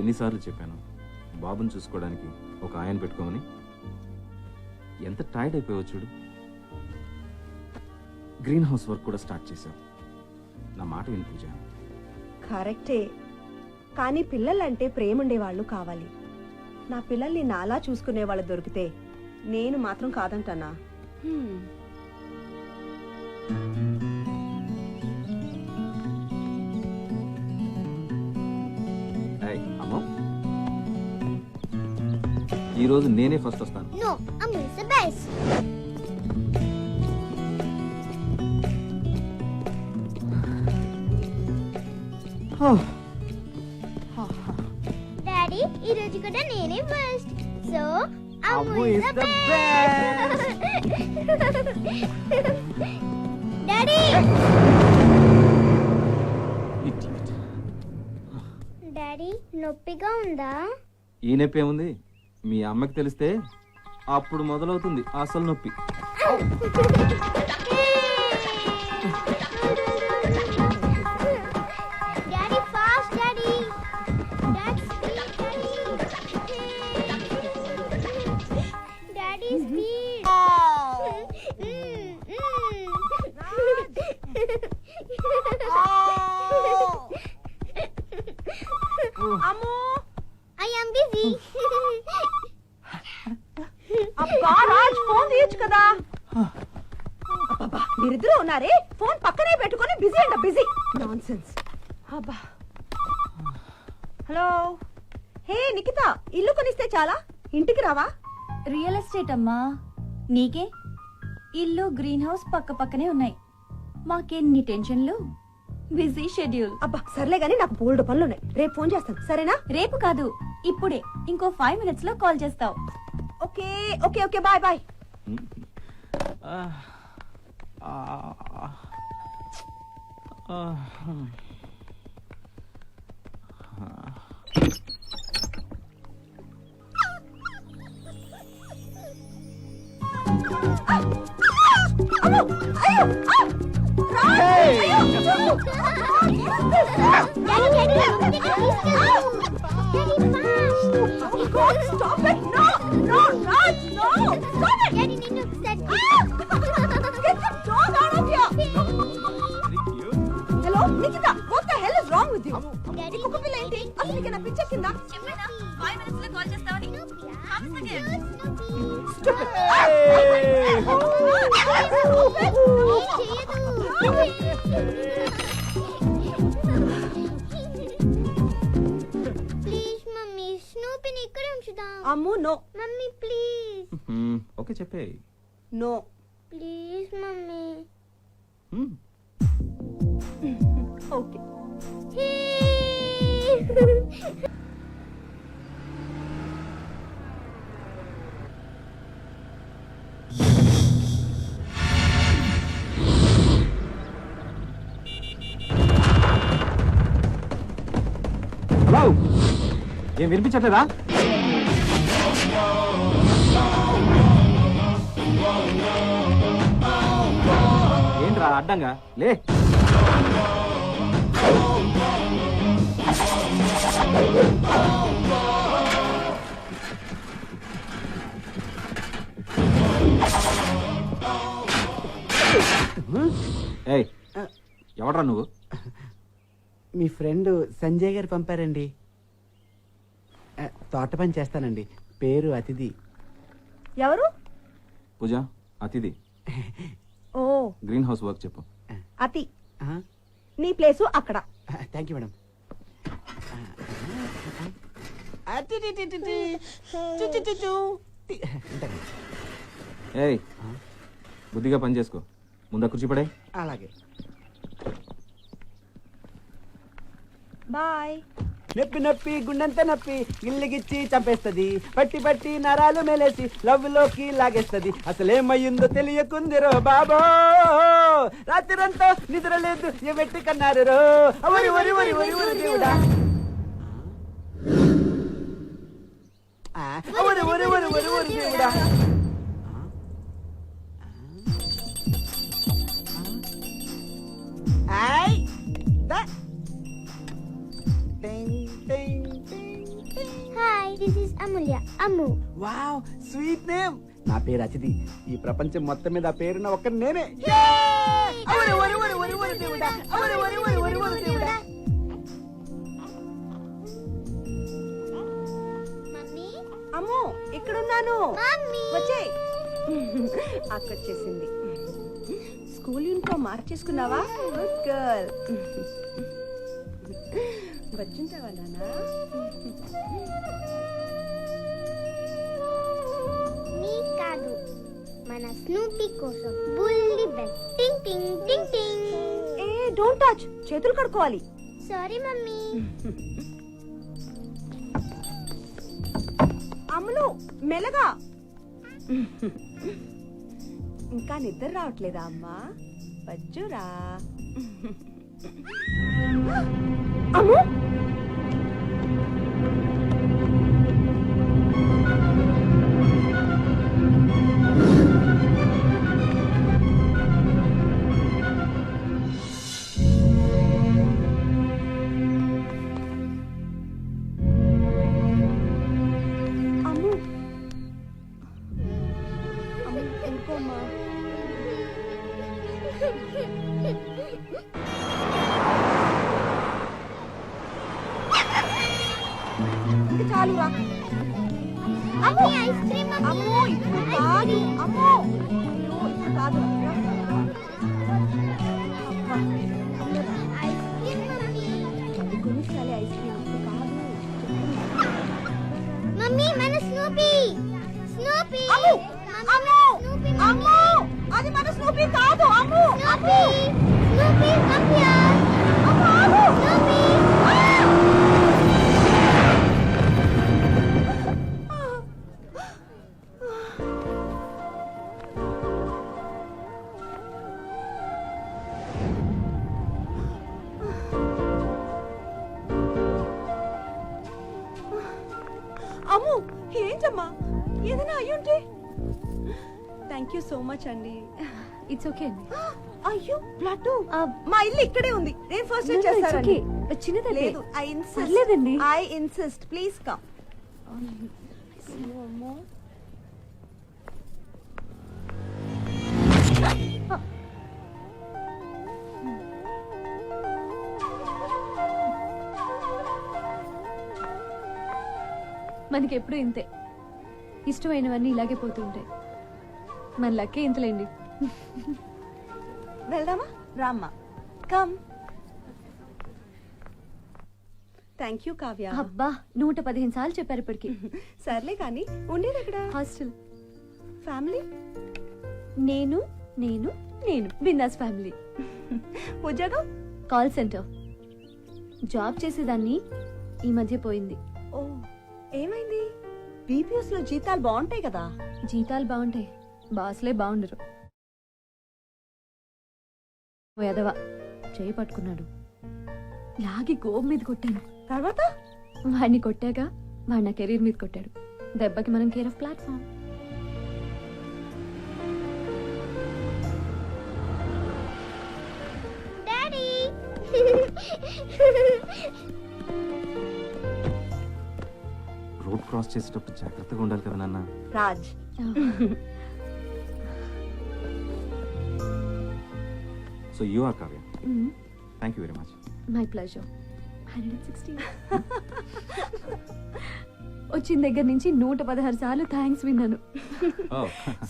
ఎన్నిసార్లు చెప్పాను బాబుని చూసుకోవడానికి ఒక ఆయన పెట్టుకోమని. ఎంత టైర్డ్ అయిపోయావు చూడు. గ్రీన్ హౌస్ వర్క్ కూడా స్టార్ట్ చేశావు. నా మాట విని పూజ. కరెక్టే, కానీ పిల్లలంటే ప్రేముండే వాళ్ళు కావాలి. నా పిల్లల్ని నాలా చూసుకునే వాళ్ళు దొరికితే నేను మాత్రం కాదంటానా? అమ్మో, ఈరోజు నేనే ఫస్ట్ వస్తాను. No, Ammu is the best. Daddy, ఈ రోజు కూడా నేనే first. So, Ammu is the best. Daddy! Daddy, నొప్పిగా ఉందా? ఈ నొప్పి ఏముంది? మీ అమ్మకి తెలిస్తే అప్పుడు మొదలవుతుంది అసలు నొప్పి. Daddy, fast, Daddy. Daddy, speed, Daddy. Daddy, speed. అమ్మో, I am busy. అబ్బా రాజ్, ఫోన్ తీయచ్చు కదా. అబ్బా, మీరిద్దరూ ఉన్నారే, ఫోన్ పక్కనే పెట్టుకొని బిజీ అంట బిజీ. నాన్సెన్స్. అబ్బా. హలో, హే నిఖిత, ఇల్లు కొనిస్తే చాలా, ఇంటికి రావా? రియల్ ఎస్టేట్ అమ్మా, నీకే? ఇల్లు గ్రీన్ హౌస్ పక్క పక్కనే ఉన్నాయి. మాకెన్ని టెన్షన్లు, బిజీ షెడ్యూల్. అబ్బా సర్లే గానీ, నాకు బోల్డ్ పనులున్నాయి. రేపు ఫోన్ చేస్తాను, సరేనా? రేపు కాదు, ఇప్పుడే. ఇంకో 5 minutes లో కాల్ చేస్తావు. Okay okay okay, bye bye. Stop it! No! No, Raj! No! Stop it! Daddy, నిన్ను upset. Get the dog out of here! Hello, Nikita, what the hell is wrong with you? Daddy, కుక్క పిల్ల ఏంటి? అసలు నీకు నా పిచ్చ కింద? 5 minutes లో కాల్ చేస్తావని. Stupid! ప్లీజ్ మమ్మీ, స్నూపీని ఇక్కడే ఉంచుదాం. Ammu, no. Mummy please. Okay చెప్పే. No. Please mummy. Okay. Hello, ఏం వినిపించట్లేదా? ఏంట్రా అడ్డంగా లే. ఏయ్, ఎవడ్రా నువ్వు? మీ ఫ్రెండ్ సంజయ్ గారు పంపారండి. తోట పని చేస్తానండి. పేరు అతిథి. ఎవరు? పూజ, అతిథి. ఓ, గ్రీన్ హౌస్ వర్క్ చెప్పు. అతి. నీ ప్లేసు అక్కడ. Thank you madam. ఏయ్, బుద్ధిగా పని చేసుకో. ముందా కుర్చీ పడే. అలాగే. బాయ్. నొప్పి నొప్పి గుండెంత నొప్పి, గిల్లిగిచ్చి చంపేస్తది. పట్టి పట్టి నరాలు మేలేసి లవ్ లోకి లాగేస్తది. అసలేమయ్యిందో తెలియకుందిరో బాబో, రాత్రంతా నిద్ర లేదు ఎట్టి కన్నారు రో. వరి వరి వరి వరి వరి దేవుడా. వరి వరి వరి వరి వరి దేవుడా. ఆయ్ దా. Ding, ding, ding. Hi this is Amulya Ammu. Wow sweet name. నా పేరు అతిథి. ఈ ప్రపంచం మొత్తం మీద ఆ పేరున్న ఒక్క నేనే. ఒరే, ఒరే, ఒరే, ఒరే, ఒరే దేవుడా. ఒరే, ఒరే, ఒరే, ఒరే, ఒరే దేవుడా. మమ్మీ అమ్మో ఇక్కడున్నాను. మమ్మీ వచ్చే అక్కొచ్చేసింది. స్కూల్ యూనిఫామ్ మార్చేసుకున్నావా? Good girl. వచ్చింటావా నానా? నీ కాదు మన స్నూపీ కోసం బుల్లి బెల్ టింగ్ టింగ్ టింగ్ టింగ్. ఏ డోంట్ టచ్, చేతులు కడుక్కోవాలి. Sorry mummy. అమ్ములు మెల్లగా. ఇంకా నిద్ర రావట్లేదా అమ్మా? వచ్చురా. అమ్ము అమ్ము అమ్ము వెళ్ళిపోమ్మా. ఇంకా చాలురా. Mummy ice cream mummy. అమ్మో ఇప్పుడు కాదు. అమ్మో అయ్యో, ఇప్పుడు కాదు. అబ్బా, ఐస్ క్రీమ్ మమ్మీ. అది కొనిచ్చాలి ఐస్ క్రీమ్. ఇప్పుడు కాదు. మమ్మీ మన స్నూపీ స్నూపీ. అమ్ము అమ్ము స్నూపీ అమ్ము, అది మన స్నూపీ కాదు. అమ్ము స్నూపీ స్నూపీ కమ్ హియర్. అమ్ము ఆగు. స్నూపీ. అమ్ము ఏంటమ్మా, ఏదైనా అయ్యుంటే? థ్యాంక్ యూ సో మచ్ అండి. ఇట్స్ ఓకే అండి. అయ్యో బ్లడ్. మా ఇల్లు ఇక్కడే ఉంది. నేను ఫస్ట్ చేస్తానండి. చిన్నదండి. లేదు, ఐ ఇన్సిస్ట్. పర్లేదండి. I insist, please come. అమ్మో మనకి ఎప్పుడు ఇంతే, ఇష్టమైనవన్నీ ఇలాగే పోతూ ఉంటాయి. మన లక్కే ఇంతలేండి. వెళ్దామా? రామ్మా, కమ్. Thank you Kavya. అబ్బా 115 సార్లు చెప్పారు ఇప్పటికి. సర్లే కానీ ఉండేది ఎక్కడ? హాస్టల్. ఫ్యామిలీ? నేను నేను నేను బిందాస్ ఫ్యామిలీ. ఉద్యోగం? Call centre. జాబ్ చేసేదాన్ని, ఈ మధ్య పోయింది. ఓ ఏమైంది? బీపీఎస్ లో జీతాలు బాగుంటాయి కదా. జీతాలు బాగుంటాయి, బాస్లే బాగుండరు. ఓ ఎదవ చేయి పట్టుకున్నాడు, లాగి గోబు మీద కొట్టాను. తర్వాత వాడిని కొట్టాక వాడు నా కెరీర్ మీద కొట్టాడు. దెబ్బకి మనం care of platform. Daddy. Road cross చేసేటప్పుడు జాగ్రత్తగా ఉండాలి కదా నాన్న. Raj. So you are Kavya. Thank you very much. My pleasure. 160. వచ్చిన దగ్గర నుంచి 116 సార్లు థ్యాంక్స్ విన్నాను.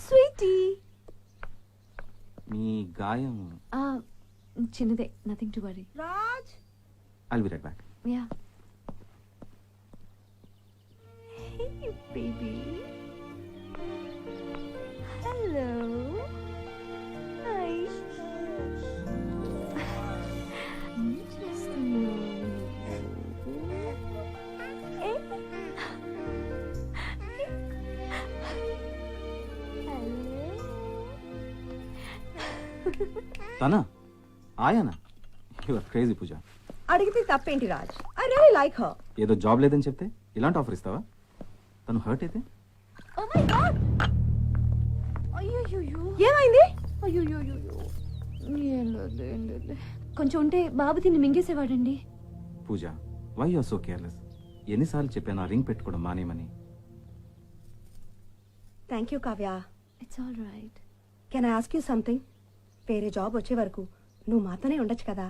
స్వీటీ. మీ గాయం. చిన్నదే, nothing to worry. Raj. I'll be right back. Yeah. Hey baby. Hello. Hi. తనా? ఆయానా? You are crazy Pooja. అడిగితే తప్పేంటి Raj? I really like her. ఏదో జాబ్ లేదని చెప్తే ఇలాంటి ఆఫర్ ఇస్తావా? తను హర్ట్ అయితే? Oh my god. అయ్యో ఏమైంది? అయ్యో కొంచెం ఉంటే బాబు తిని మింగేసేవాడండి. Pooja, why you are so careless? ఎన్నిసార్లు చెప్పాను ఆ రింగ్ పెట్టుకోవడం మానేమని. Thank you Kavya. It's all right. Can I ask you something? వేరే జాబ్ వచ్చే వరకు నువ్వు మాతోనే ఉండొచ్చు కదా.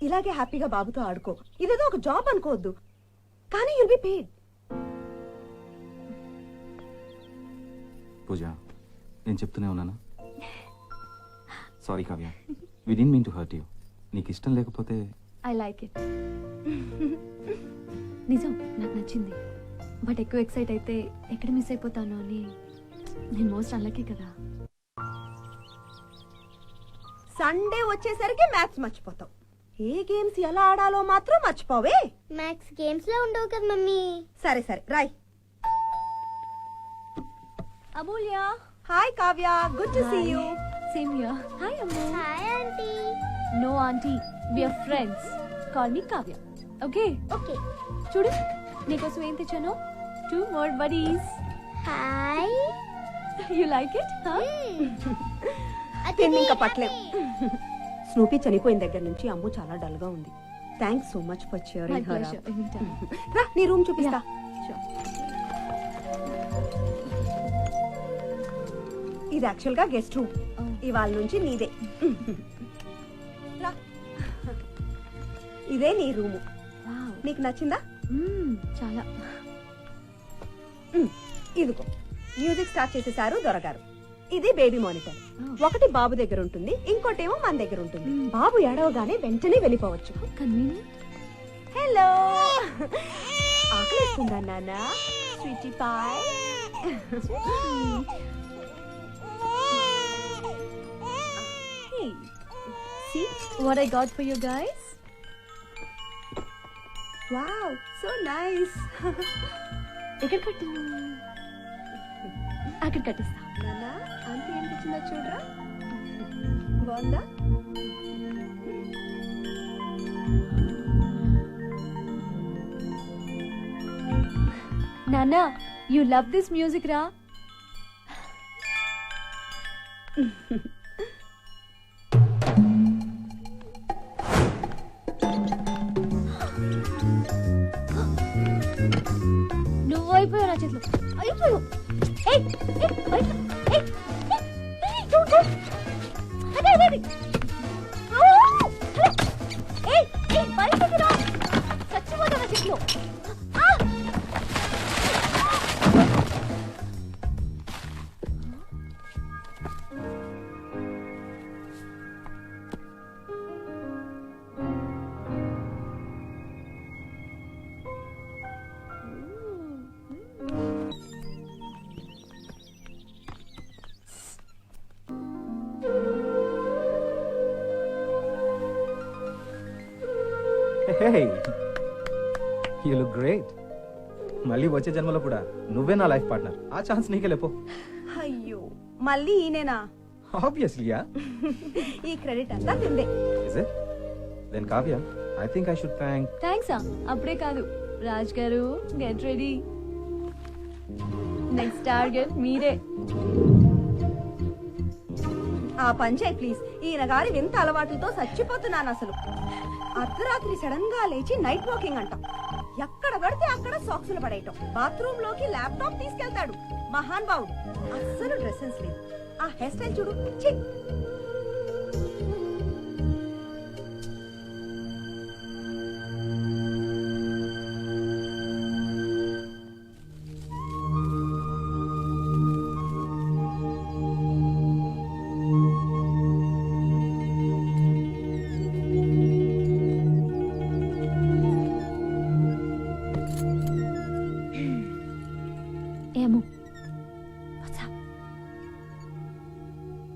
ఇలాగే హ్యాపీగా బాబుతో ఆడుకో. ఇదేదో ఒక జాబ్ అనుకోవద్దు, కానీ యుల్ బి పేడ్. పూజ, నేను చెప్తూనే ఉన్నానా? Sorry Kavya, we didn't mean to hurt you. నీకు ఇష్టం లేకపోతే ఐ లైక్ ఇట్. నిజం, నాకు నచ్చింది. బట్ ఎక్కువ ఎక్సైట్ అయితే ఎక్కడ మిస్ అయిపోతాను అని నేను మోస్ట్ అన్లక్కీ కదా. సండే వచ్చేసరికి మ్యాథ్స్ మర్చిపోతావు. ఏ గేమ్స్ ఎలా ఆడాలో మాత్రం మర్చిపోవే. మ్యాథ్స్ గేమ్స్ లో ఉండవు కదా మమ్మీ. సరే సరే Rai. Amulya. Hi Kavya, good to see you. Same here. Hi Ammu. Hi aunty. No aunty, we are friends. Call me Kavya. Okay? Okay. చూడు, నీకోసం ఏం తెచ్చాను. 2 more buddies. Hi. You like it? Huh? తిండి ఇంకా పట్లేం. స్నూపీ చనిపోయిన దగ్గర నుంచి అమ్ము చాలా డల్ గా ఉంది. Thanks so much for My cheering her pleasure. up. Anytime. రా, నీ రూమ్ చూపిస్తా. Sure. ఇది యాక్చువల్ గా గెస్ట్ రూమ్. Oh. ఇవాళ నుంచి నీదే. రా. ఇదే నీ రూము. Wow. నీకు నచ్చిందా? చాలా. ఇదిగో మ్యూజిక్ స్టార్ట్ చేసేసారు దొరగారు. ఇది బేబీ మానిటర్. ఒకటి బాబు దగ్గర ఉంటుంది, ఇంకోటేమో మన దగ్గర ఉంటుంది. బాబు ఏడవగానే వెంటనే వెళ్ళిపోవచ్చు. కన్వీనియంట్. హలో, ఆకలిస్తుందా నాన్న? Sweetie pie. Hey, see what I got for you guys? Wow, so nice. ఎక్కడ కట్టు? అక్కడ కట్టిస్తా. నాన్న, ఆంటీ ఏం తెచ్చిందో చూడరా. బాగుందా? నానా, you love this music రా. నువ్వు అయిపోయావు నా చేతిలో. అయిపోయావు. ఏయ్, ఏయ్, బయట. ఏయ్, ఏయ్, ఏయ్, don't, don't. అదే, అదే, అదే. ఓ, అదే. ఏయ్, ఏయ్, బయటకి రా. చచ్చిపోతావు నా చేతిలో. ఆ! హే, యూ లుక్ గ్రేట్. మళ్ళీ వచ్చే జన్మలో కూడా నువ్వే నా లైఫ్ పార్ట్నర్. ఆ ఛాన్స్ నీకే లేపో. అయ్యో, మళ్ళీ ఈయనేనా? Obviously yeah. ఈ క్రెడిట్ అంతా తిందే. Is it? Then Kavya, I think I should thank. Thanks. అప్పుడే కాదు, రాజ్ గారు గెట్ రెడీ. నెక్స్ట్ టార్గెట్ మీరే. ఆ పంచాయ్ ప్లీజ్. ఈయన గారి వింత అలవాట్లతో చచ్చిపోతున్నాను అసలు. అర్ధరాత్రి సడన్ గా లేచి నైట్ వాకింగ్ అంటాం. ఎక్కడ పడితే అక్కడ సాక్సులు పడేయటం. బాత్రూమ్ లోకి ల్యాప్టాప్ తీసుకెళ్తాడు. మహాన్ బావుడు. అస్సలు డ్రెస్ సెన్స్ లేదు. ఆ హెయిర్ స్టైల్ చూడు. ఛీ! ఏమో.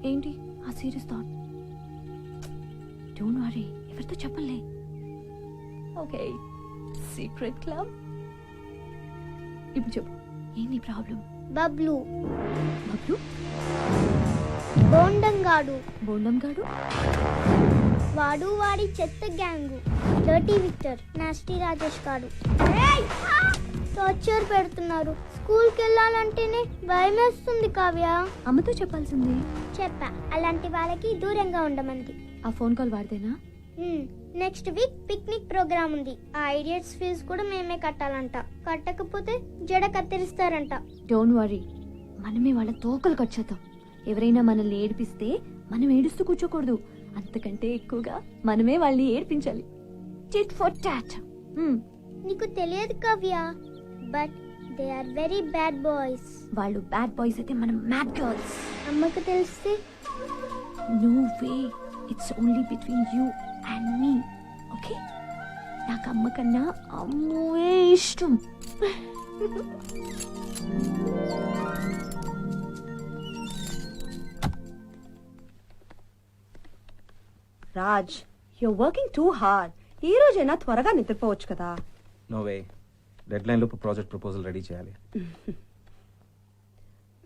ఏంటి ఆ సీరియస్ థాట్? డోంట్ వరీ, ఎవరితో చెప్పలే. Okay, secret club. ఇప్పుడు చెప్పు, ఏంటి ప్రాబ్లం? బబ్లు బబ్లు? బోండంగాడు. బోండం గాడు? వాడు వాడి చెత్త gang. Dirty Victor, nasty Rajesh గాడు టార్చర్ పెడుతున్నారు. స్కూల్కి వెళ్ళాలంటేనే భయమేస్తుంది కావ్య. అమ్మతో చెప్పాల్సింది. చెప్పా, అలాంటి వాళ్ళకి దూరంగా ఉండమంది. ఆ ఫోన్ కాల్ వాడితేనా? నెక్స్ట్ వీక్ పిక్నిక్ ప్రోగ్రామ్ ఉంది. ఆ ఐడియట్స్ ఫీజు కూడా మేమే కట్టాలంట. కట్టకపోతే జడ కత్తిరిస్తారంట. డోంట్ వరీ, మనమే వాళ్ళ తోకలు కట్ ఎవరైనా మనల్ని ఏడిపిస్తే మనం ఏడుస్తూ కూర్చోకూడదు, అంతకంటే ఎక్కువగా మనమే వాళ్ళని ఏడిపించాలి. Tit for tat. నీకు తెలియదు కావ్య, but they are very bad boys. వాళ్ళు బ్యాడ్ బాయ్స్ అయితే మనం మ్యాడ్ గర్ల్స్. అమ్మకు తెలిస్తే? No way, it's only between you and me. Okay, నాకు అమ్మ కన్నా అమ్మే ఇష్టం. Raj, you're working too hard. ఈ రోజైనా త్వరగా నిద్రపోవచ్చు కదా. నో వే, డెడ్ లైన్ లోపు ప్రాజెక్ట్ ప్రపోజల్ రెడీ చేయాలి.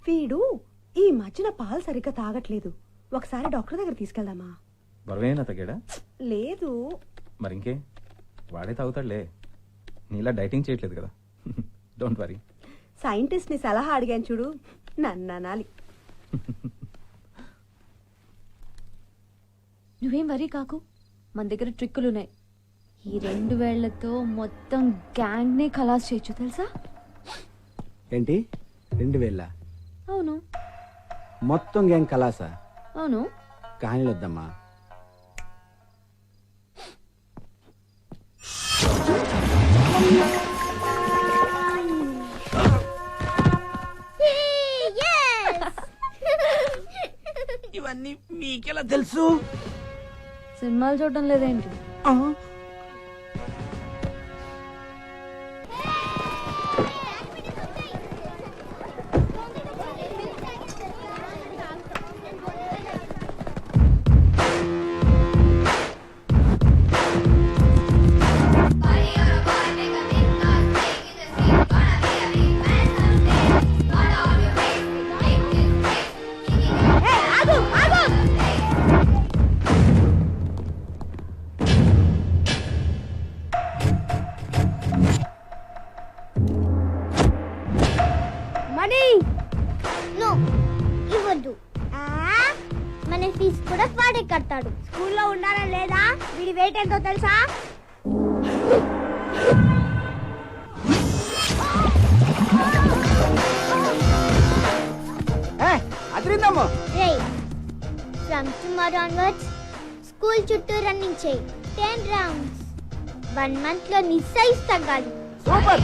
వీడు ఈ మధ్యన పాలు సరిగ్గా తాగట్లేదు. ఒకసారి డాక్టర్ దగ్గర తీసుకెళ్దామా? బరువేనా తగ్గాడా? లేదు. మరింకే, వాడే తాగుతాడులే. నీలా డైటింగ్ చేయట్లేదు కదా. Don't worry. సైంటిస్ట్ ని సలహా అడిగాను చూడు, నన్ను అనాలి. నువ్వేం వరీ కాకు, మన దగ్గర ట్రిక్కులున్నాయి. ఈ 2 వేళ్లతో మొత్తం గ్యాంగ్ నే ఖలాస్ చేయొచ్చు తెలుసా? ఏంటి 2000? అవును మొత్తం గ్యాంగ్ కలాసా? అవును. కహానీలు వద్దమ్మా. ఇవన్నీ మీకెలా తెలుసు? సినిమాలు చూడడం లేదేంటి? నో, ఇవ్వద్దు. మన ఫీజు కూడా వాడే కడతాడు. స్కూల్లో ఉండాలా లేదా? వీడి వెయిట్ ఎంతో తెలుసా? అదిరిందమ్మా. ఫ్రమ్ టుమారో ఆన్వర్డ్స్ స్కూల్ చుట్టూ రన్నింగ్ చేయి. 10 రౌండ్స్. 1 month లో నీ సైజ్ తగ్గాలి. సూపర్.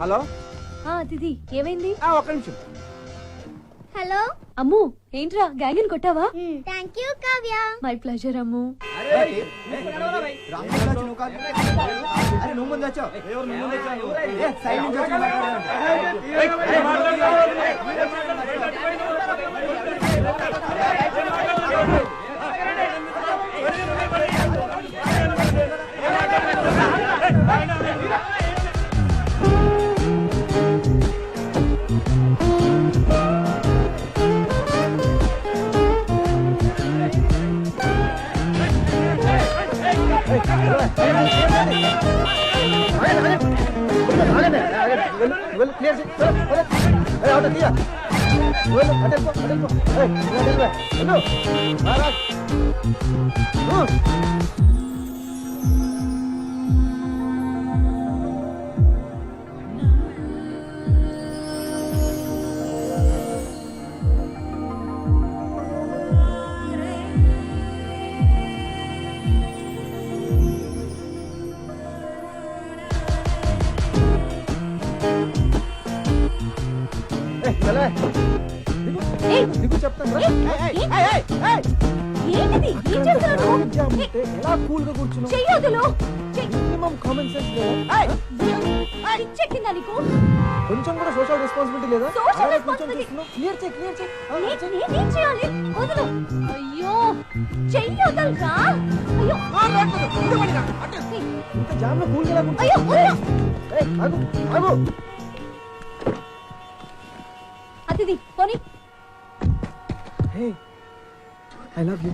హలో. దిది ఏమైంది? ఒక్క నిమిషం. హలో. అమ్ము, ఏంట్రా గ్యాంగ్ కొట్టావా? Thank you Kavya. My pleasure Ammu. నువ్వు ముందు వచ్చావు. ఏంటిది? ఏం చేస్తున్నావు? ఎలా కూల్ గా కూర్చున్నావు? చెయ్యొద్దులు. మినిమం కామన్ సెన్స్ పిచ్చెక్కిందా నీకు? కొంచెం కూడా సోషల్ రెస్పాన్సిబిలిటీ లేదా? Social అలాగే responsibility. కూర్చొని చూస్తున్నావు. క్లియర్ చేయి. నేనేం చేయాలి? వదులు. అయ్యో, చెయ్యొద్దలురా. అయ్యో, ఇంత జామ్ లో కూల్ గా ఎలా అయ్యో, కూర్చున్నావు? వదులు. ఆగు. అతిథి పోనీ. హే, ఐ లవ్ యూ.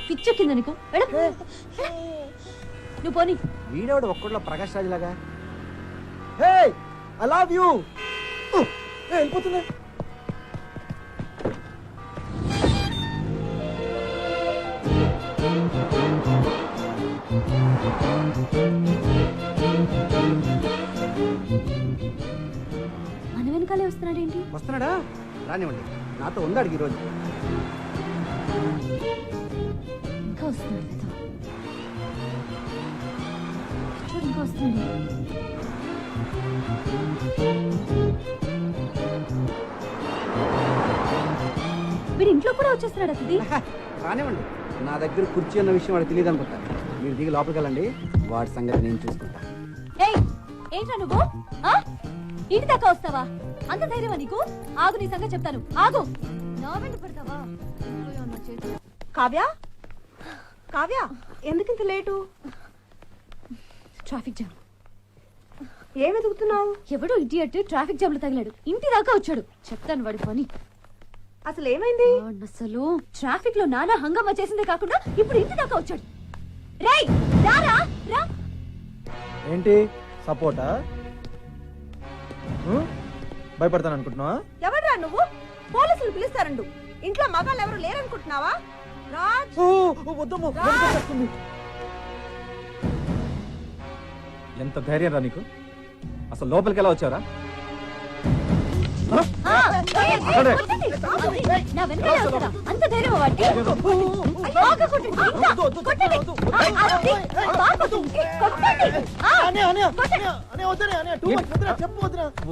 పిచ్చెక్కిందా నీకు? నువ్వు పోనీ. వీడేవాడు ఒక్కడిలో ప్రకాష్ రాజ్ లాగా. హే ఐ లవ్ యూ వెళ్ళిపోతున్నా. మన వెనకాలే వస్తున్నాడేంటి? వస్తున్నాడా? రానివ్వండి, నాతో ఉందాడు ఈరోజు. ఇంకా వస్తున్నాడు కదా. చూడు, ఇంకా వస్తున్నాడు. వీడి ఇంట్లో కూడా వచ్చేస్తున్నాడు అతది. రానివ్వండి, నా దగ్గర కుర్చీ అన్న విషయం వాడికి తెలియదు అనుకుంటా. మీరు దిగి లోపలికి వెళ్ళండి, వాడి సంగతి నేను చూసుకుంటా. ఏయ్, ఏంట్రా నువ్వు? ఆ? ఇంటి దాకా వస్తావా? అంత ధైర్యమా నీకు? ఆగు, నీ సంగతి చెప్తాను. ఆగు. నా వెంట పడతావా? పోయా నా చేతిలో. కావ్య కావ్య ఎందుకింత లేటు? Traffic jam. ఏం వెతుకుతున్నావు? ఎవడో ఇడియట్ ట్రాఫిక్ జామ్ లో తగిలాడు. ఇంటి దాకా వచ్చాడు. చెప్తాను వాడి పని. అసలు ఏమైంది? అసలు ట్రాఫిక్ లో నానా హంగామా చేసిందే కాకుండా ఇప్పుడు ఇంటి దాకా వచ్చాడు. రేయ్, రారా రా. ఏంటి సపోర్టా? భయపడతాను అనుకుంటున్నావా? ఎవడ్రా నువ్వు? పోలీసులు పిలుస్తారండు. ఇంట్లో మగాళ్ళు ఎవరు లేరనుకుంటున్నావా? రాజ్, వద్దమ్మో, రాజ్. ఎంత ధైర్యం రా నీకు? అసలు లోపలికి ఎలా వచ్చారా? ఆ, ఏయ్, ఏయ్, కొట్టండి. నా వెనకాలే వస్తారా? అంత ధైర్యం వాడికి? బాగా కొట్టండి. ఇంకా కొట్టండి. ఆ, అది. బాగా కొట్టండి. కొట్టండి. ఆ,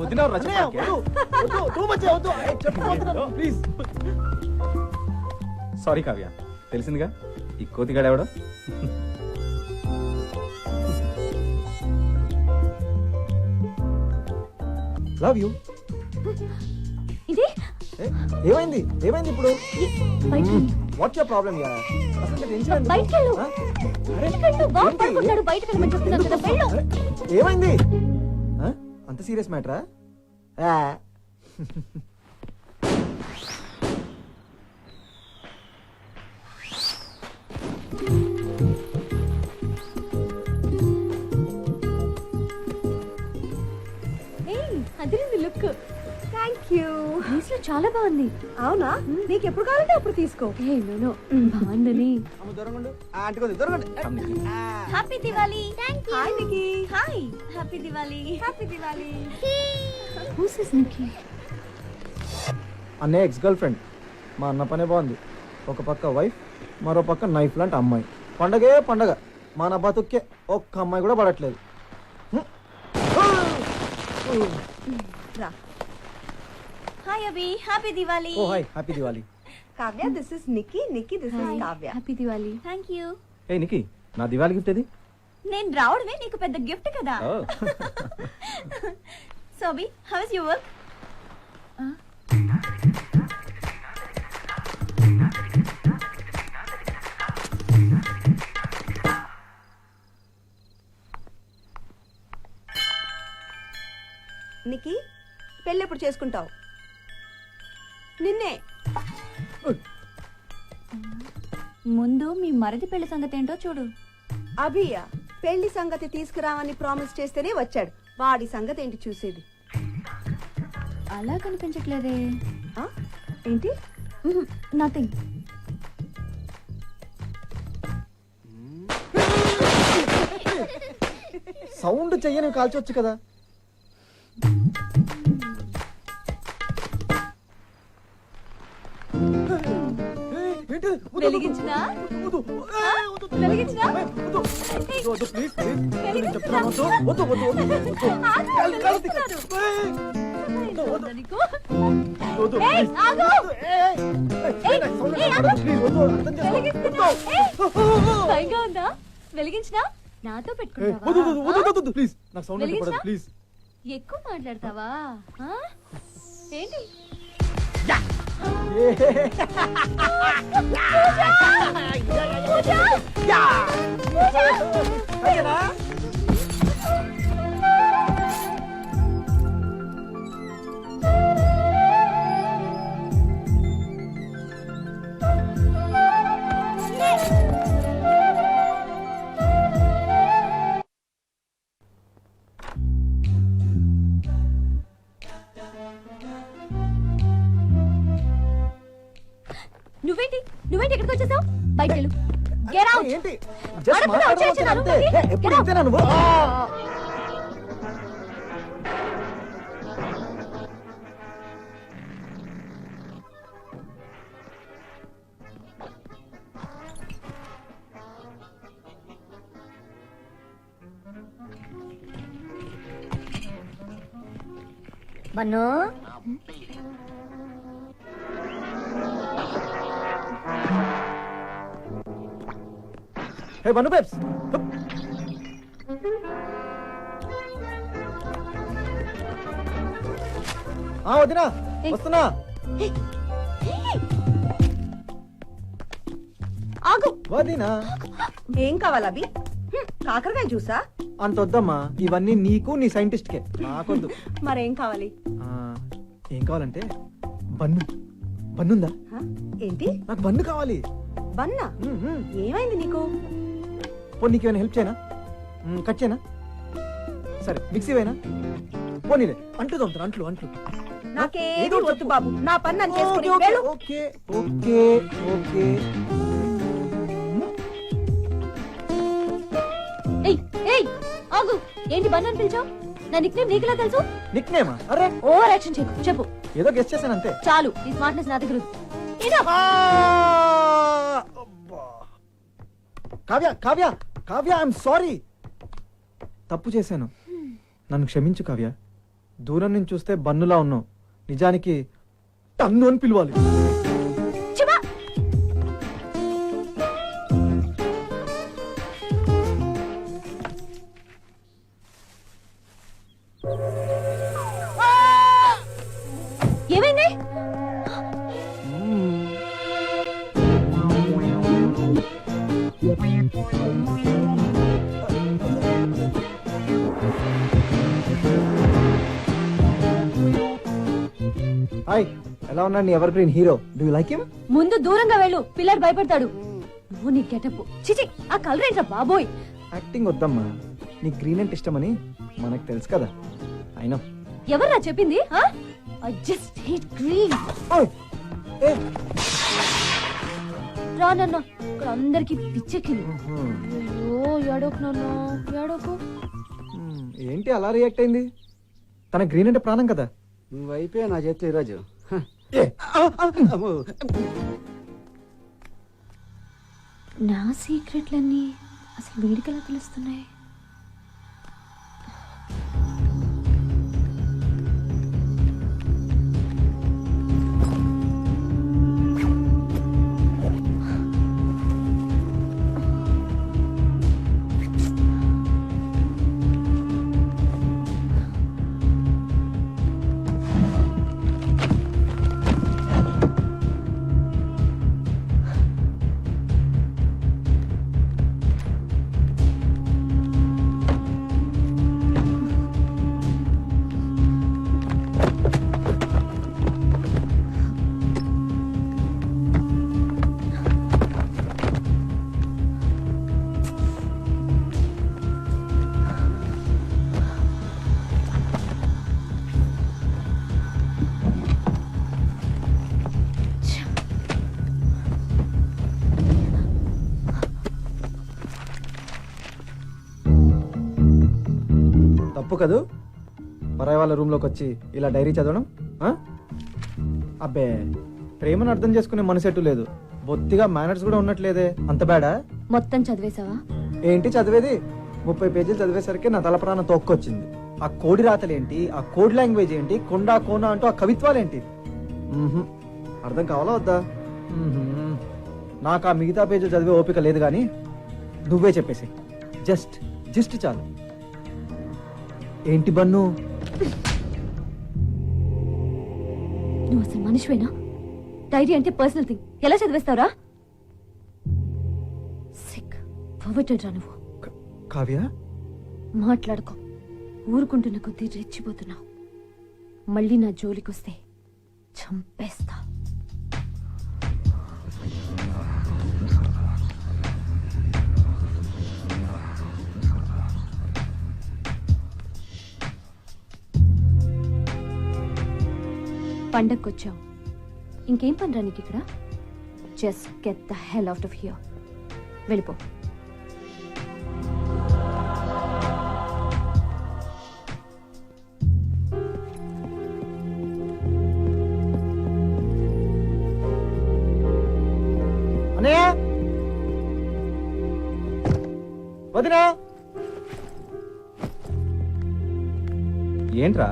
వదిలేవు రా ప్లీజ్. సారీ కావ్య, తెలిసిందిగా ఈ కోతిగాడు ఎవడో. Love you. ఇది ఏమైంది? ఏమైంది ఇప్పుడు? బయటికి వాట్స్ యువర్ ప్రాబ్లం యా? అసలు నేను ఇన్సిడెంట్ బయటికి వెళ్ళు. బయటికి వెళ్ళు. బాగా ఏంటి? పడుకున్నాడు. బయటికి వెళ్ళమని చెప్తున్నాను కదా. వెళ్ళు. ఏమైంది? అంత సీరియస్ మ్యాటరా? ఏయ్, అదిరింది లుక్. Thank you. డ్రెస్ లో చాలా బాగుంది. అవునా? నీకు ఎప్పుడు కావాలంటే అప్పుడు తీసుకో. ఏ నో బాగుందని. అమ్మ దూరంగుండు. ఆంటీ కొద్ది దూరంగుండు. Happy Diwali. Hi Niki. Hi, happy Diwali. Happy Diwali. Who's is Niki? అన్నయ్య ఎక్స్ గర్ల్ ఫ్రెండ్. మా అన్న పనే బాగుంది. ఒక పక్క వైఫ్, మరో పక్క నైఫ్ లాంటి అమ్మాయి. పండగే పండగ. మన బతుక్కే ఒక్క అమ్మాయి కూడా పడట్లేదు. రా. Hi Abhi, happy Diwali. Oh hi, happy Diwali. Kavya, this is Niki. Niki, this is Kavya. Happy Diwali. Thank you. ఏ నికి, నా దివాళీ గిఫ్ట్ ఏది? నేను రావడమే నీకు పెద్ద గిఫ్ట్ కదా. Oh. Sobi, how is your work? Niki, పెళ్ళి ఎప్పుడు చేసుకుంటావు? నిన్నే. ముందు మీ మరది పెళ్లి సంగతి ఏంటో చూడు. అభియ పెళ్లి సంగతి తీసుకురావని ప్రామిస్ చేస్తేనే వచ్చాడు. వాడి సంగతి ఏంటి చూసేది? అలా కనిపించట్లేదే. ఆ? ఏంటి? నథింగ్. సౌండ్ చెయ్యని కాల్చొచ్చు కదా. వెలిగించినా? వెలిగించినా? నీకు? ఏయ్, ఆగు! వెలిగిస్తున్నా? ఏయ్, భయంగా ఉందా? వెలిగించినా? నాతో పెట్టుకుంటావా? ప్లీజ్ నాకు సౌండ్ వెలిగించా? ప్లీజ్. ఎక్కువ మాట్లాడతావా? ఆ? ఏంటి? నువ్వేంటి ఎక్కడికి వచ్చేసావు? బయటికి వెళ్ళు. Get out. ఏంటి జస్ట్ అడగకుండా మాట్లాడడం వచ్చేయచ్చు అంతే. నాన్న. ఎప్పుడు Get out. ఇంతేనా నువ్వు? బన్ను హే బన్ను బేబ్స్, వదినా ఏయ్. వస్తున్నా. ఆగు. వదినా ఏం కావాలి అభి? కాకరకాయ జ్యూసా? అంత వద్దమ్మా, ఇవన్నీ నీకు నీ సైంటిస్ట్ కే, నాకొద్దు. మరేం కావాలి? ఆ, ఏం కావాలంటే బన్ను. బన్నుందా? హ? ఏంటి నాకు బన్ను కావాలి. బన్నా? మ్మ్, మ్మ్. ఏమైంది నీకు? పోనీ నీకు ఏమైనా హెల్ప్ చేయనా? కట్ చేయనా? సరే మిక్సీ వేయనా? పోనీలే, అంట్లు తోముతాను, అంట్లు అంట్లు. నాకేది ఏదో ఒకటి వద్దు బాబు, నా పని నన్ను చేసుకుని ఓకే, వెళ్ళు. Okay okay okay. ఏయ్ ఏయ్ ఆగు. ఏంటి బన్ను అని పిలిచావు? నా నిక్నేమ్ నీకులా తెలుసు? నిక్నేమా? అరే ఓవర్ యాక్షన్ చేయకు. చెప్పు. ఏదో గెస్ట్ చేశాను అంతే. చాలు, ఈ స్మార్ట్నెస్ నా దగ్గర ఉంది. ఏదో. అబ్బా. Kavya Kavya Kavya, I'm sorry. తప్పు చేశాను, నన్ను క్షమించు కావ్య. దూరం నుంచి చూస్తే బన్నులా ఉన్నావు, నిజానికి టన్ను అని పిలవాలి. చివా. ఏమైంది? హాయ్, ఎలా ఉన్నాడు నీ ever green hero? Do you like him? ముందు దూరంగా వెళ్ళు, పిల్లడు భయపడతాడు. నువ్వు నీ గెటప్ చిచి, ఆ కలర్ ఏంట్రా బాబోయ్. యాక్టింగ్ వద్దమ్మా, నీ గ్రీన్ అంటే ఇష్టమని మనకు తెలుసు కదా. అయినా ఎవర్రా చెప్పింది? I just hate green. రా నాన్న, ఇక్కడ అందరికి పిచ్చెక్కింది. అయ్యో ఏడోకు నాన్న, ఏడోకు. ఏంటి అలా రియాక్ట్ అయింది? తన గ్రీన్ అంటే ప్రాణం కదా. నువ్వు అయిపోయా నా చేతిలో ఈరోజు. హ. అమ్మో. నా సీక్రెట్లన్నీ అసలు వీడికి ఎలా తెలుస్తున్నాయి? తప్పు కదూ పరాయి వాళ్ళ రూమ్ లోకి వచ్చి ఇలా డైరీ చదవడం? ఆ? అబ్బే, ప్రేమను అర్థం చేసుకునే మనసెట్టు లేదు, బొత్తిగా మేనర్స్ కూడా ఉన్నట్లేదే. అంత బేడా? మొత్తం చదివేశావా? ఏంటి చదివేది? 30 పేజీలు చదివేసరికి నా తల ప్రాణం తోక్కొచ్చింది. ఆ కోడి రాతలేంటి, ఆ కోడ్ లాంగ్వేజ్ ఏంటి, కొండా కోన అంటూ ఆ కవిత్వాలేంటి? మ్మ్హ్మ్. అర్థం కావాలా వద్దా? మ్మ్హ్మ్. నాకు ఆ మిగతా పేజీలు చదివే ఓపిక లేదు, కానీ నువ్వే చెప్పేసి జస్ట్ చాలు. ఏంటి బన్ను? నువ్వు అసలు మనిషివేనా? డైరీ అంటే పర్సనల్ థింగ్, ఎలా చదివేస్తావురా? సిక్ పవర్టెడ్ రా నువ్వు. కావ్య, మాట్లాడుకో. ఊరుకుంటున్న కొద్దీ రెచ్చిపోతున్నావు. మళ్ళీ నా జోలికొస్తే చంపేస్తా. పండక్కొచ్చావు, ఇంకేం పనిరా నీకు ఇక్కడ? Just get the hell out of here. వెళ్ళిపో. అన్నయ్య వదినా ఏంట్రా?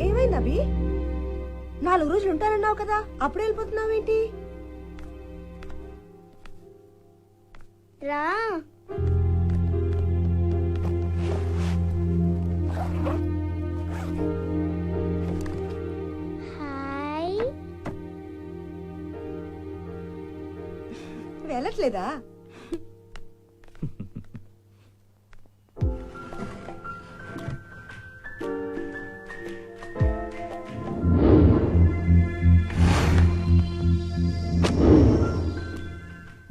ఏమైంది అభి? 4 రోజులు ఉంటానన్నావు కదా, అప్పుడే వెళ్ళిపోతున్నావేంటి? రా హాయ్. వెళ్ళట్లేదా?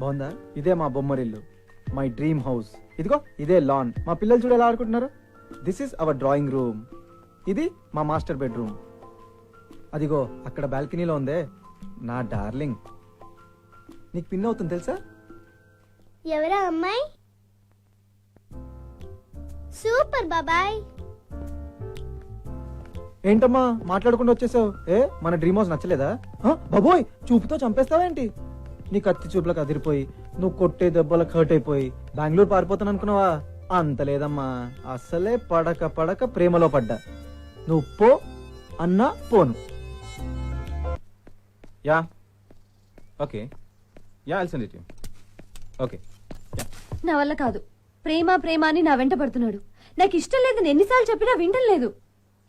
బాగుందా? ఇదే మా బొమ్మరిల్లు, మై డ్రీమ్ హౌస్. ఇదిగో ఇదే లాన్. మా పిల్లలు చూడ ఎలా ఆడుకుంటున్నారు. This is our drawing room. ఇది మా మాస్టర్ బెడ్రూమ్. అదిగో అక్కడ బాల్కనీలో ఉందే నా డార్లింగ్. నీకు పిన్ అవుతుంది తెలుసా? ఎవరా అమ్మాయి? సూపర్ బాబాయ్. ఏంటమ్మా మాట్లాడకుండా వచ్చేసావు? మన డ్రీమ్ హౌస్ నచ్చలేదా? బాబోయ్, చూపుతో చంపేస్తావేంటి? నీ కత్తి చూపులకు అదిరిపోయి, నువ్వు కొట్టే దెబ్బలకు హర్ట్ అయిపోయి బెంగళూరు పారిపోతాను అనుకున్నావా? అంత లేదమ్మా, అసలే పడక పడక ప్రేమలో పడ్డా. నువ్వు పో అన్నా పోను. Yeah okay, yeah I'll send it you. Okay. నా వల్ల కాదు. ప్రేమ ప్రేమ అని నా వెంట పడుతున్నాడు. నాకు ఇష్టం లేదని ఎన్నిసార్లు చెప్పినా వింటం లేదు.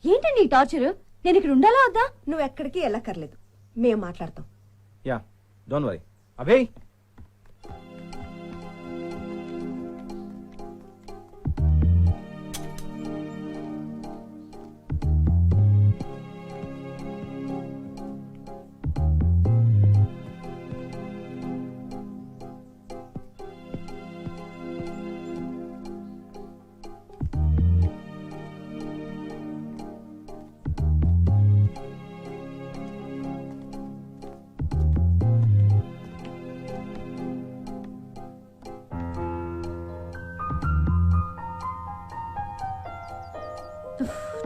ఏంటండి ఈ టార్చర్? నేను ఇక్కడ ఉండాలా వద్దా? నువ్వు ఎక్కడికి వెళ్ళక్కర్లేదు, మేము మాట్లాడతాం. Yeah don't worry. Abhay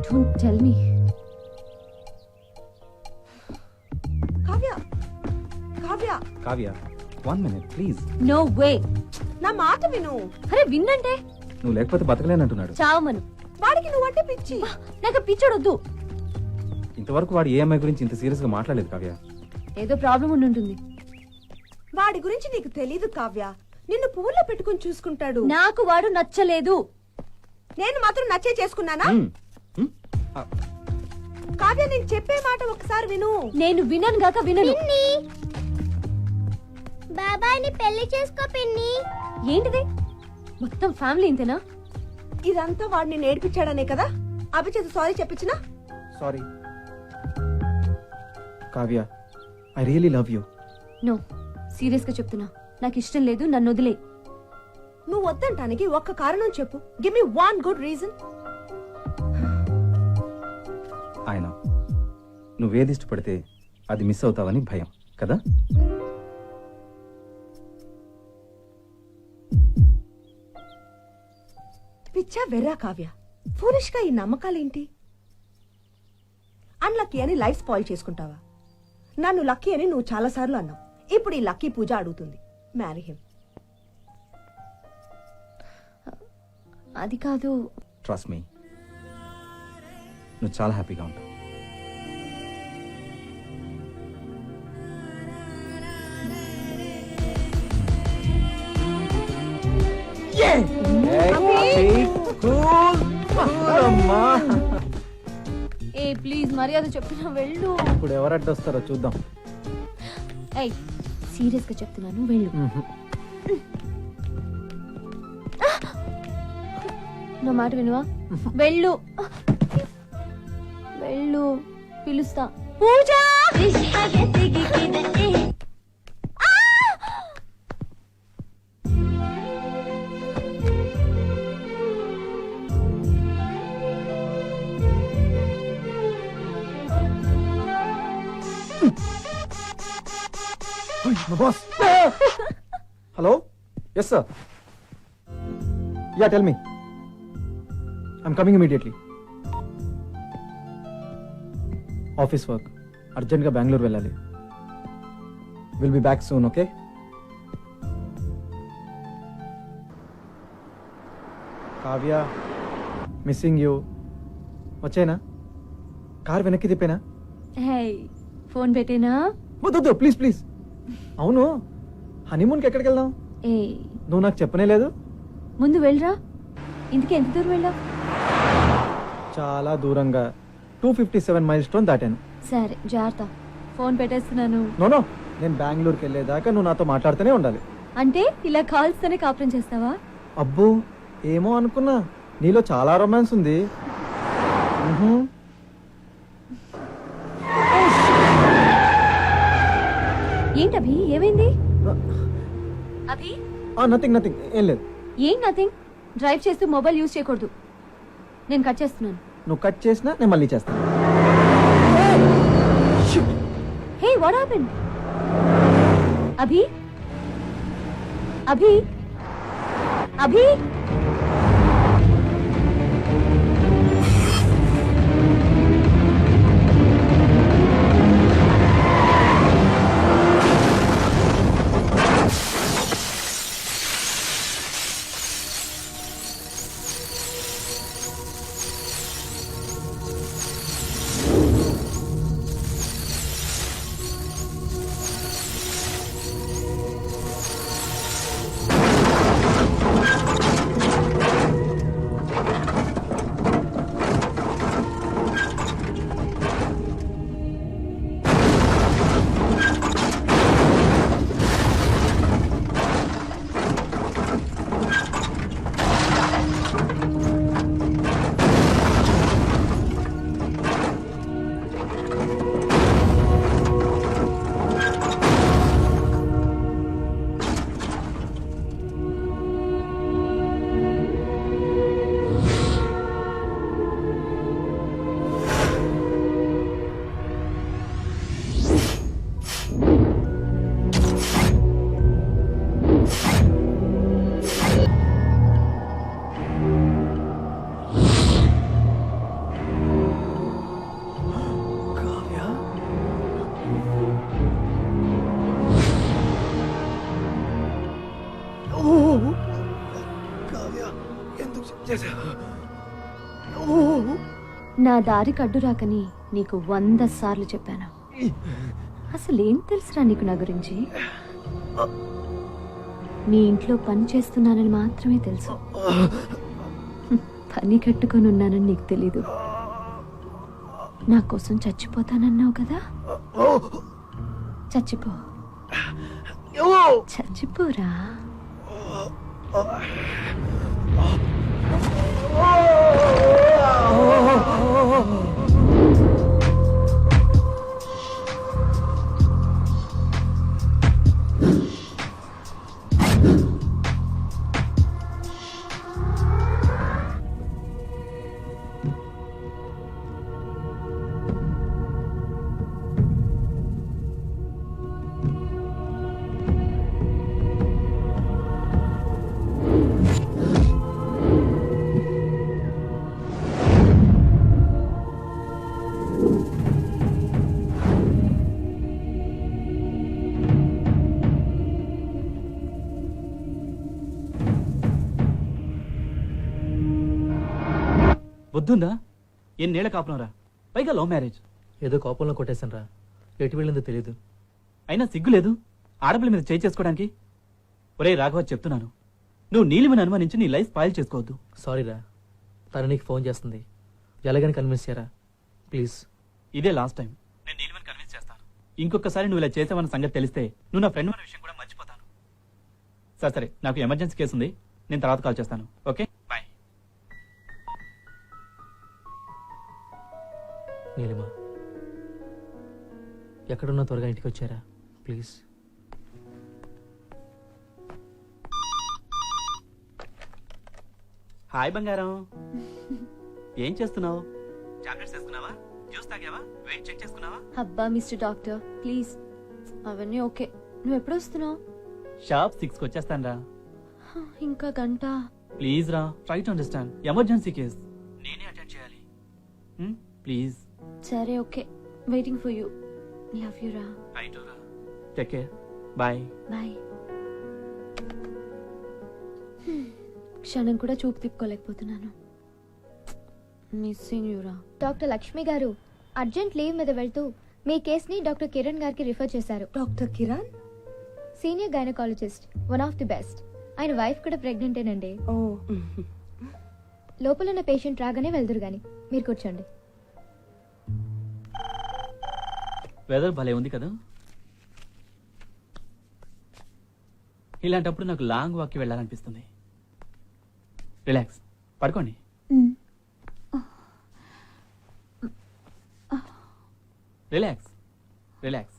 Don't tell me. Kavya, Kavya, Kavya 1 minute please. No way. నా మాట విను. అరే విన్నంటే నువ్వు లేకపోతే బతకలేనంటున్నాడు. చావమను. వాడికి నువ్వంటే పిచ్చి. నాకు పిచ్చోడొద్దు. ఇంతవరకు వాడు ఏ అమ్మాయి గురించి ఇంత సీరియస్ గా మాట్లాడలేదు కావ్య. ఏదో ప్రాబ్లం ఉండుంటుంది. వాడి గురించి నీకు తెలీదు కావ్య. నిన్ను పువ్వుల్లో పెట్టుకుని చూసుకుంటాడు. నాకు వాడు నచ్చలేదు. నేను మాత్రం నచ్చే చేసుకున్నానా? హ్మ్. హ్మ్? ఆ, కావ్య, నేను చెప్పే మాట ఒకసారి విను. నేను వినను గాక వినను. పిన్ని, బాబాయ్ని పెళ్లి చేసుకో పిన్ని. ఏంటిది? మొత్తం ఫ్యామిలీ ఇంతేనా? ఇదంతా వాడిని నేర్పించాడనే కదా అభి చేత సారీ చెప్పించినా? Sorry Kavya, I really love you. No, serious గా చెప్తున్నా. నాకు ఇష్టం లేదు, నన్ను వదిలే. నువ్వు వద్దంటానికి ఒక్క కారణం చెప్పు. Give me one good reason. ఆయన నువ్వేది ఇష్టపడితే అది మిస్ అవుతావని భయం కదా. పిచ్చా వెర్రా కావ్య, ఫూలిష్ గా ఈ నమ్మకాలేంటి? అన్లక్కీ అని లైఫ్ స్పాయిల్ చేసుకుంటావా? నన్ను లక్కీ అని నువ్వు చాలా సార్లు అన్నావు. ఇప్పుడు ఈ లక్కీ పూజ అడుగుతుంది, మ్యారీ హిమ్. అది కాదు. ట్రస్ట్ మీ, నువ్వు చాలా హ్యాపీగా ఉంటావు. ఏ ప్లీజ్ మర్యాద చెప్తున్నా, వెళ్ళు. ఇప్పుడు ఎవరడ్డొస్తారో చూద్దాం. ఏయ్ సీరియస్ గా చెప్తున్నాను, వెళ్ళు. నా మాట వినువా? వెళ్ళు, వెళ్ళు. పిలుస్తా. Pooja. Boss hello yes sir ya tell me I'm coming immediately office work అర్జెంట్గా బెంగళూరు వెళ్ళాలి will be back soon okay Kavya missing you వచ్చేనా కార్ వెనక్కి తిప్పేనా హే ఫోన్ పెట్టేనా వద్దు ప్లీజ్ ప్లీజ్ అవును హనీమూన్కి ఎక్కడికి వెళ్దాం ఏ నువ్వు నాకు చెప్పనే లేదు ముందు వెళ్ళరా ఇందుకే ఎంత దూరం వెళ్ళా చాలా దూరంగా 257 మైల్ స్టోన్ దాటాను సరే జాగ్రత్త ఫోన్ పెట్టేస్తున్నాను నో నేను బెంగళూరుకి వెళ్ళేదాకా నువ్వు నాతో మాట్లాడుతూనే ఉండాలి అంటే ఇలా కాల్స్తోనే కాపురం చేస్తావా అబ్బో ఏమో అనుకున్నా నీలో చాలా రొమాన్స్ ఉంది ఏంటి అభి ఏమైంది అభి నథింగ్ ఏం లేదు ఏం నథింగ్ డ్రైవ్ చేస్తూ మొబైల్ యూజ్ చేయకూడదు నేను కట్ చేస్తున్నాను నువ్వు కట్ చేసినా నేను మళ్ళీ చేస్తాను hey what happened Abhi Abhi Abhi నా దారికి అడ్డు రాకని నీకు 100 సార్లు చెప్పాను అసలేం తెలుసురా నీకు నా గురించి నీ ఇంట్లో పని చేస్తున్నానని మాత్రమే తెలుసు పని కట్టుకొని ఉన్నానని నీకు తెలీదు నా కోసం చచ్చిపోతానన్నావు కదా చచ్చిపో చచ్చిపోరా వద్దుందా ఎన్నేళ్ల కాపునరా పైగా లవ్ మ్యారేజ్ ఏదో కోపంలో కొట్టేశాను రా ఎటు వెళ్ళిందో తెలీదు అయినా సిగ్గు లేదు ఆడపిల్ల మీద చేయి చేసుకోవడానికి ఒరే రాఘవ చెప్తున్నాను నువ్వు నీలిమని అనుమానించి నీ లైఫ్ స్పాయిల్ చేసుకోవద్దు సారీ రా తను నీకు ఫోన్ చేస్తుంది ఎలాగని కన్విన్స్ చేయరా ప్లీజ్ ఇదే లాస్ట్ టైం నేను నీలిమని కన్విన్స్ చేస్తాను ఇంకొకసారి నువ్వు ఇలా చేసావన్న సంగతి తెలిస్తే నువ్వు నా ఫ్రెండ్ అనే విషయం కూడా మర్చిపోతాను సరే నాకు ఎమర్జెన్సీ కేసు ఉంది నేను తర్వాత కాల్ చేస్తాను ఓకే బాయ్ నీలిమా ఎక్కడున్నా త్వరగా ఇంటికి వచ్చారా ప్లీజ్ హాయ్ బంగారం ఏం చేస్తున్నావు టాబ్లెట్స్ వేసుకున్నావా జ్యూస్ జ్యూస్ తాగావా? వెయిట్ చెక్ చేసుకున్నావా? అబ్బా మిస్టర్ డాక్టర్ ప్లీజ్, అవన్నీ ఓకే. నువ్వు ఎప్పుడు వస్తున్నావు? షాప్ 6 కి వచ్చేస్తాను రా. ఇంకా గంట. ప్లీజ్ రా, try to understand. Emergency case, నేనే అటెండ్ చేయాలి. ప్లీజ్. సరే okay, waiting for you. Love you రా. ట్రై టు రా. Take care. బాయ్. బాయ్. క్షణం కూడా చూపు తిప్పుకోలేకపోతున్నాను. మిస్సింగ్ యూ రా. డాక్టర్ లక్ష్మి గారు అర్జెంట్ లీవ్ మీద వెళ్తూ మీ కేసుని డాక్టర్ కిరణ్ గారికి రిఫర్ చేశారు. Doctor Kiran? Senior gynaecologist, one of the best. ఆయన వైఫ్ కూడా ప్రెగ్నెంటేనండి. ఓ, లోపల ఉన్న పేషెంట్ రాగానే వెళ్దురు గాని, మీరు కూర్చోండి. వెదర్ భలే ఉంది కదా. ఇలాంటప్పుడు నాకు లాంగ్ వాక్కి వెళ్ళాలనిపిస్తుంది. రిలాక్స్, పడుకోండి. Relax, relax.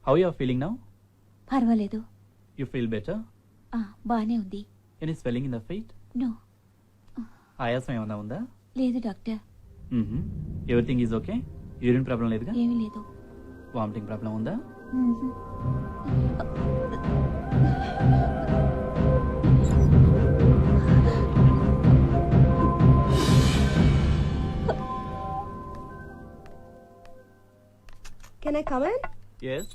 How you are feeling now? పర్వాలేదు, యు ఫీల్ బెటర్? బానే ఉంది. Any swelling in the feet? No, ఆయాసం ఏమన్నా ఉందా? లేదు doctor, everything is okay? Urine problem లేదుగా? ఏమీ లేదు. వామిటింగ్ ప్రాబ్లం ఉందా? Can I come in? Yes.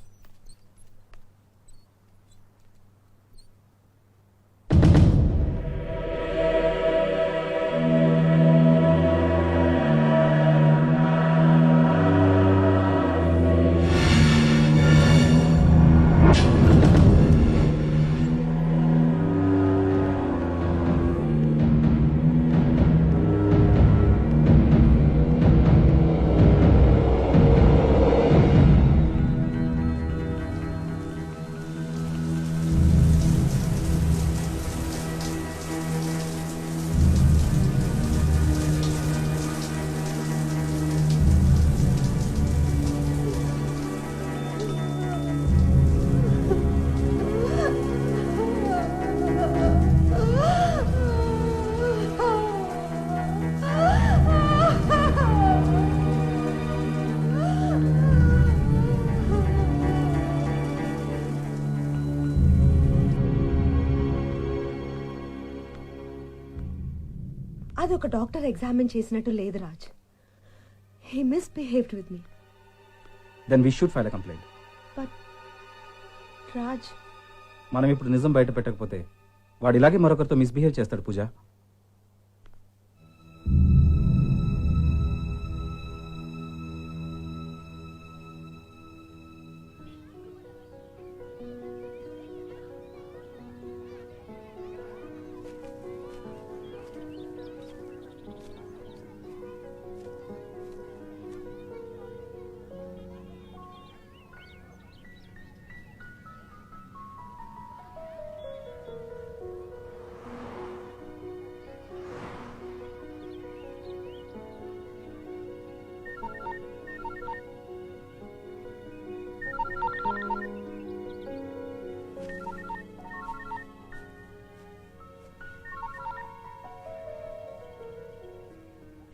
అది ఒక డాక్టర్ ఎగ్జామిన్ చేసినట్టు లేదు Raj. He misbehaved with me. Then we should file a complaint. But Raj, మనం ఇప్పుడు నిజం బయట పెట్టకపోతే వాడు ఇలాగే మరొకరితో మిస్బిహేవ్ చేస్తాడు పూజ.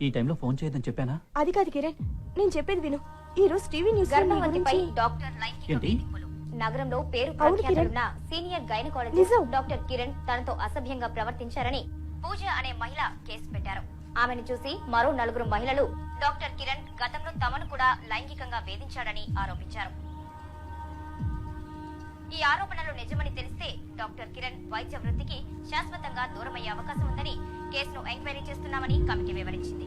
ఈ టైంలో ఫోన్ చేయొద్దని చెప్పానా? అది కాదు కిరణ్, నేను చెప్పేది విను. ఈ రోజు టీవీ న్యూస్ గర్భవతిపై డాక్టర్ లైంగిక ఏంటి? వేధింపులు. నగరంలో పేరు అవును ప్రఖ్యాతులున్న కిరణ్. సీనియర్ నిజం. గైనకాలజిస్ట్ డాక్టర్ కిరణ్ తనతో అసభ్యంగా ప్రవర్తించారని పూజ అనే మహిళ కేసు పెట్టారు. ఆమెను చూసి మరో 4 మహిళలు డాక్టర్ కిరణ్ గతంలో తమను కూడా లైంగికంగా వేధించాడని ఆరోపించారు. ఈ ఆరోపణలు నిజమని తెలిస్తే డాక్టర్ కిరణ్ వైద్య వృత్తికి శాశ్వతంగా దూరమయ్యే అవకాశం ఉందని కేసును ఎంక్వైరీ చేస్తున్నామని కమిటీ వివరించింది.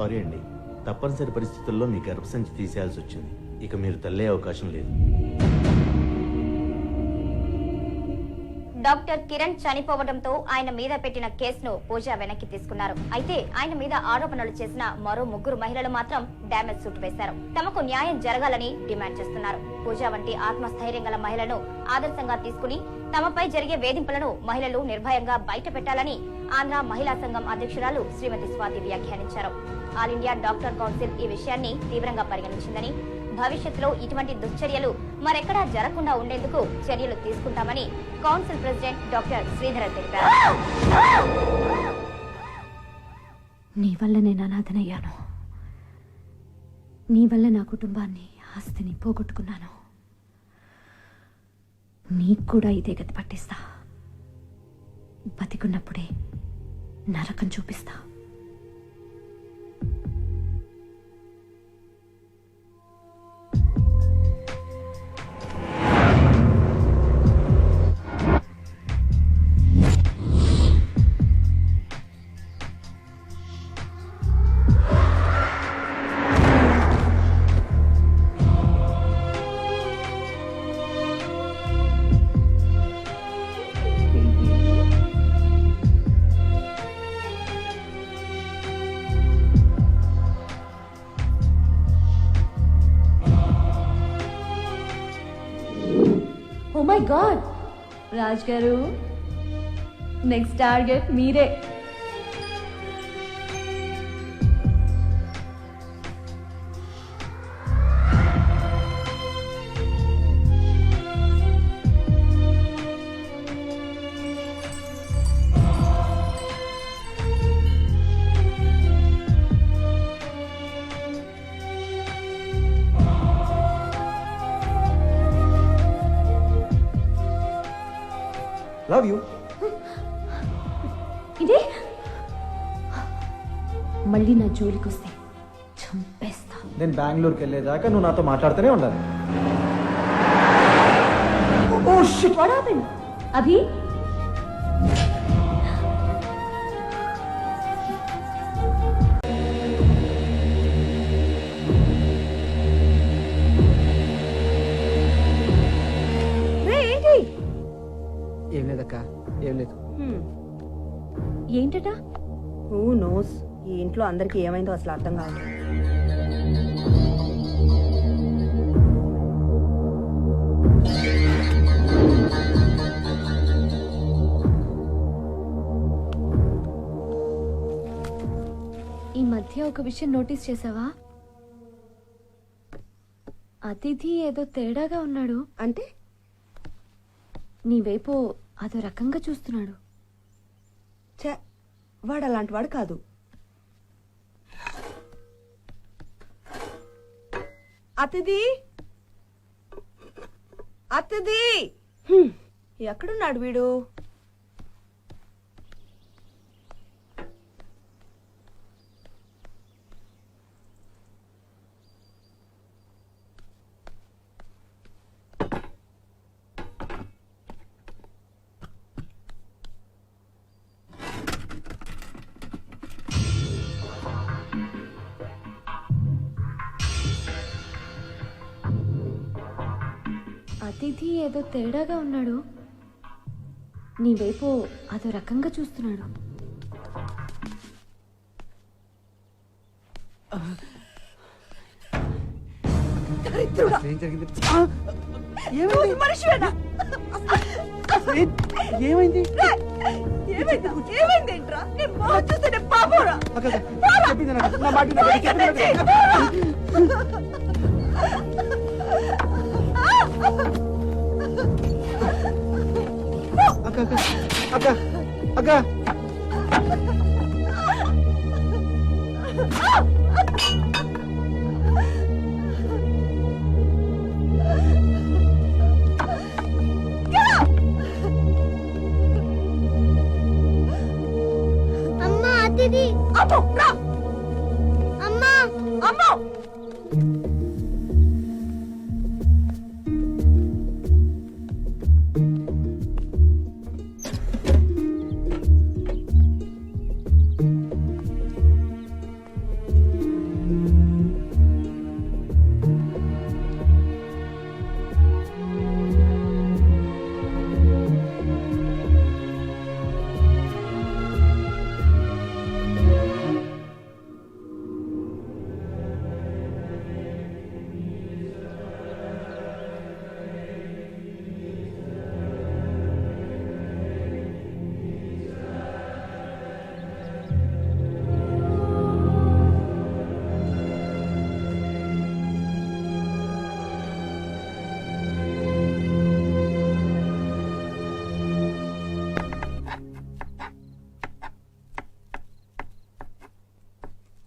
సారీ అండి, తప్పనిసరి పరిస్థితుల్లో మీ గర్భసంచి తీసేయాల్సి వచ్చింది. ఇక మీరు తల్లే అవకాశం లేదు. డాక్టర్ కిరణ్ చనిపోవడంతో ఆయన మీద పెట్టిన కేసును పూజ వెనక్కి తీసుకున్నారు. అయితే ఆయన మీద ఆరోపణలు చేసిన మరో 3 మహిళలు మాత్రం డ్యామేజ్ సూట్ వేశారు. తమకు న్యాయం జరగాలని డిమాండ్ చేస్తున్నారు. పూజ వంటి ఆత్మస్థైర్యం గల మహిళను ఆదర్శంగా తీసుకుని తమపై జరిగే వేధింపులను మహిళలు నిర్భయంగా బయట పెట్టాలని ఆంధ్ర మహిళా సంఘం అధ్యక్షురాలు శ్రీమతి స్వాతి వ్యాఖ్యానించారు. ఆల్ ఇండియా డాక్టర్ కౌన్సిల్ ఈ విషయాన్ని తీవ్రంగా పరిగణించిందని, భవిష్యత్తులో ఇటువంటి దుశ్చర్యలు మరెక్కడా జరగకుండా ఉండేందుకు చర్యలు తీసుకుంటామని కౌన్సిల్ ప్రెసిడెంట్ డాక్టర్ శ్రీధర్ తెలిపారు. నీ వల్ల నేను అనాథనయ్యాను. నీ వల్ల నా కుటుంబాన్ని, ఆస్తిని పోగొట్టుకున్నాను. నీకు కూడా ఇదే గతి పట్టిస్తా. బతికున్నప్పుడే నరకం చూపిస్తా. ఓ మై గాడ్, రాజ్ గారు, నెక్స్ట్ టార్గెట్ మీరే. Love you. ఇదే మళ్ళీ నా జోలికి వస్తే చంపేస్తా. నేను బెంగళూరుకి వెళ్ళేదాకా నువ్వు నాతో మాట్లాడుతూనే ఉండాలి. What happened? అభి, ఏంటి? ఏం లేదక్క, ఏం లేదు. ఏంటట? Who knows? ఈ ఇంట్లో అందరికి ఏమైందో అసలు అర్థం కాదు. ఈ మధ్య ఒక విషయం నోటీస్ చేసావా? అతిథి ఏదో తేడాగా ఉన్నాడు. అంటే నీ వైపు అదో రకంగా చూస్తున్నాడు. ఛే, వాడు అలాంటి వాడు కాదు. అతిథి, అతిథి, ఎక్కడున్నాడు వీడు? అతిథి ఏదో తేడాగా ఉన్నాడు. నీ వైపు అదో రకంగా చూస్తున్నాడు. దరిద్రుడా! ఏం జరిగింది? నువ్వు మనిషివేనా? ఏమైంది? రేయ్! ఏమైంది? ఏమైందేంట్రా? నీ మొహం చూస్తేనే పాపోరా. చెప్పింది నాకు, నా మాట వినకు, చెప్పింది నాకు. అక్క అక్క అక్క అక్క అమ్మా అతిథి, అమ్మో, రా! అమ్మా అమ్మో!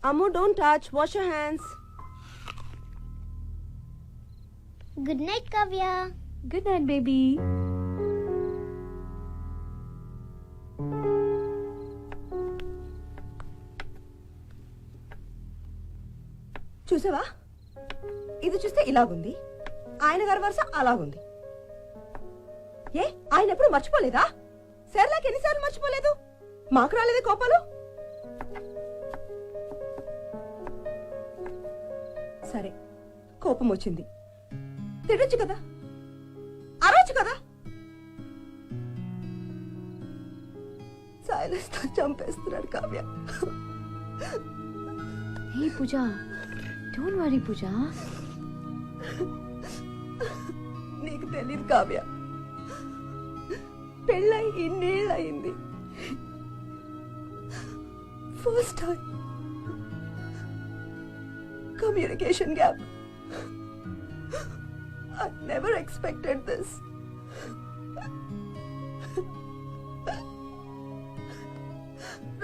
Ammu, don't touch. Wash your hands. Good night Kavya. Good night baby. చూసావా, ఇది చూస్తే ఇలాగుంది, ఆయన గారి వరుస అలాగుంది. ఏ ఆయన ఎప్పుడు మర్చిపోలేదా? సర్లాకి ఎన్నిసార్లు మర్చిపోలేదు? మాకు రాలేదే కోపాలు? సరే, కోపం వచ్చింది, తిడొచ్చు కదా, అరవచ్చు కదా. సైలెన్స్ తో చంపేస్తున్నాడు Kavya. Hey Pooja, don't worry Pooja. నీకు తెలియదు కావ్య, పెళ్ళై ఇన్నేళ్ళయింది. First time communication gap. I never expected this.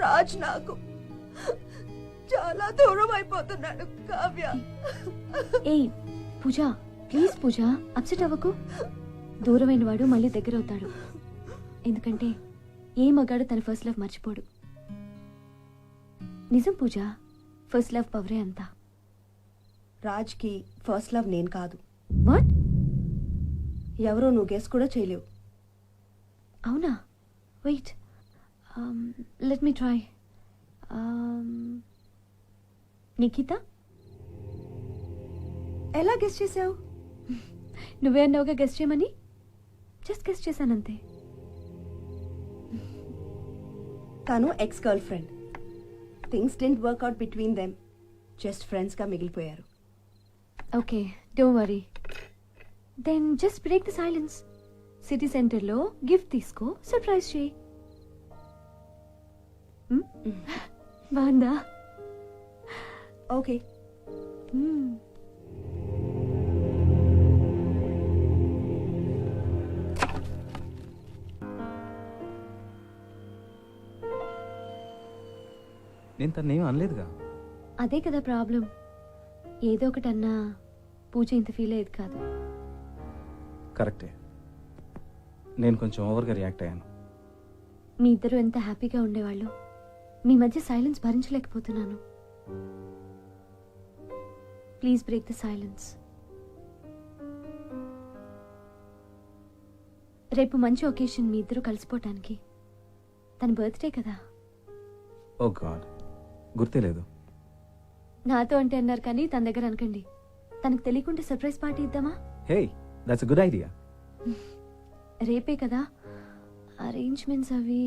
Raj నాకు చాలా దూరం అయిపోతున్నాడు కావ్య. ఏయ్ పూజ, ప్లీజ్ పూజ, అప్సెట్ అవ్వకు. దూరమైన వాడు మళ్ళీ దగ్గర అవుతాడు. ఎందుకంటే ఏ మగాడు తన ఫస్ట్ లవ్ మర్చిపోడు. నిజం పూజ, ఫస్ట్ లవ్ పవరే అంతా. రాజ్కి ఫస్ట్ లవ్ నేను కాదు. వాట్? ఎవరో నువ్వు గెస్ కూడా చేయలేవు. అవునా? Wait, let me try. Nikhita? ఎలా గెస్ చేసావు? నువ్వే అన్నావుగా గెస్ చేయమని, జస్ట్ గెస్ చేశానంతే. తను ex girl friend. Things didn't work out between them. Just ఫ్రెండ్స్గా మిగిలిపోయారు. Okay, don't worry. Then just break the silence. City సెంటర్లో గిఫ్ట్ తీసుకో, సర్ప్రైజ్ చేయి. బాగుందా? ఓకే. నేను తన్నేం అనలేదుగా. అదే కదా ప్రాబ్లం. ఏదో ఒకటి అన్నా పూజ ఇంత ఫీల్ అయ్యేది కాదు. కరెక్టే, నేను కొంచెం ఓవర్గా రియాక్ట్ అయ్యాను. మీ ఇద్దరు ఎంత హ్యాపీగా ఉండేవాళ్ళు. మీ మధ్య సైలెన్స్ భరించలేకపోతున్నాను. Please break the silence. రేపు మంచి ఒకేషన్ మీ ఇద్దరు కలిసిపోవటానికి. తన బర్త్డే కదా. ఓ గాడ్, గుర్తే లేదు. నాతో అంటే అన్నారు కానీ తన దగ్గర అనకండి. తనకు తెలియకుండా సర్ప్రైజ్ పార్టీ ఇద్దామా? Hey, that's a good idea. రేపే కదా అరేంజ్మెంట్స్ అవి.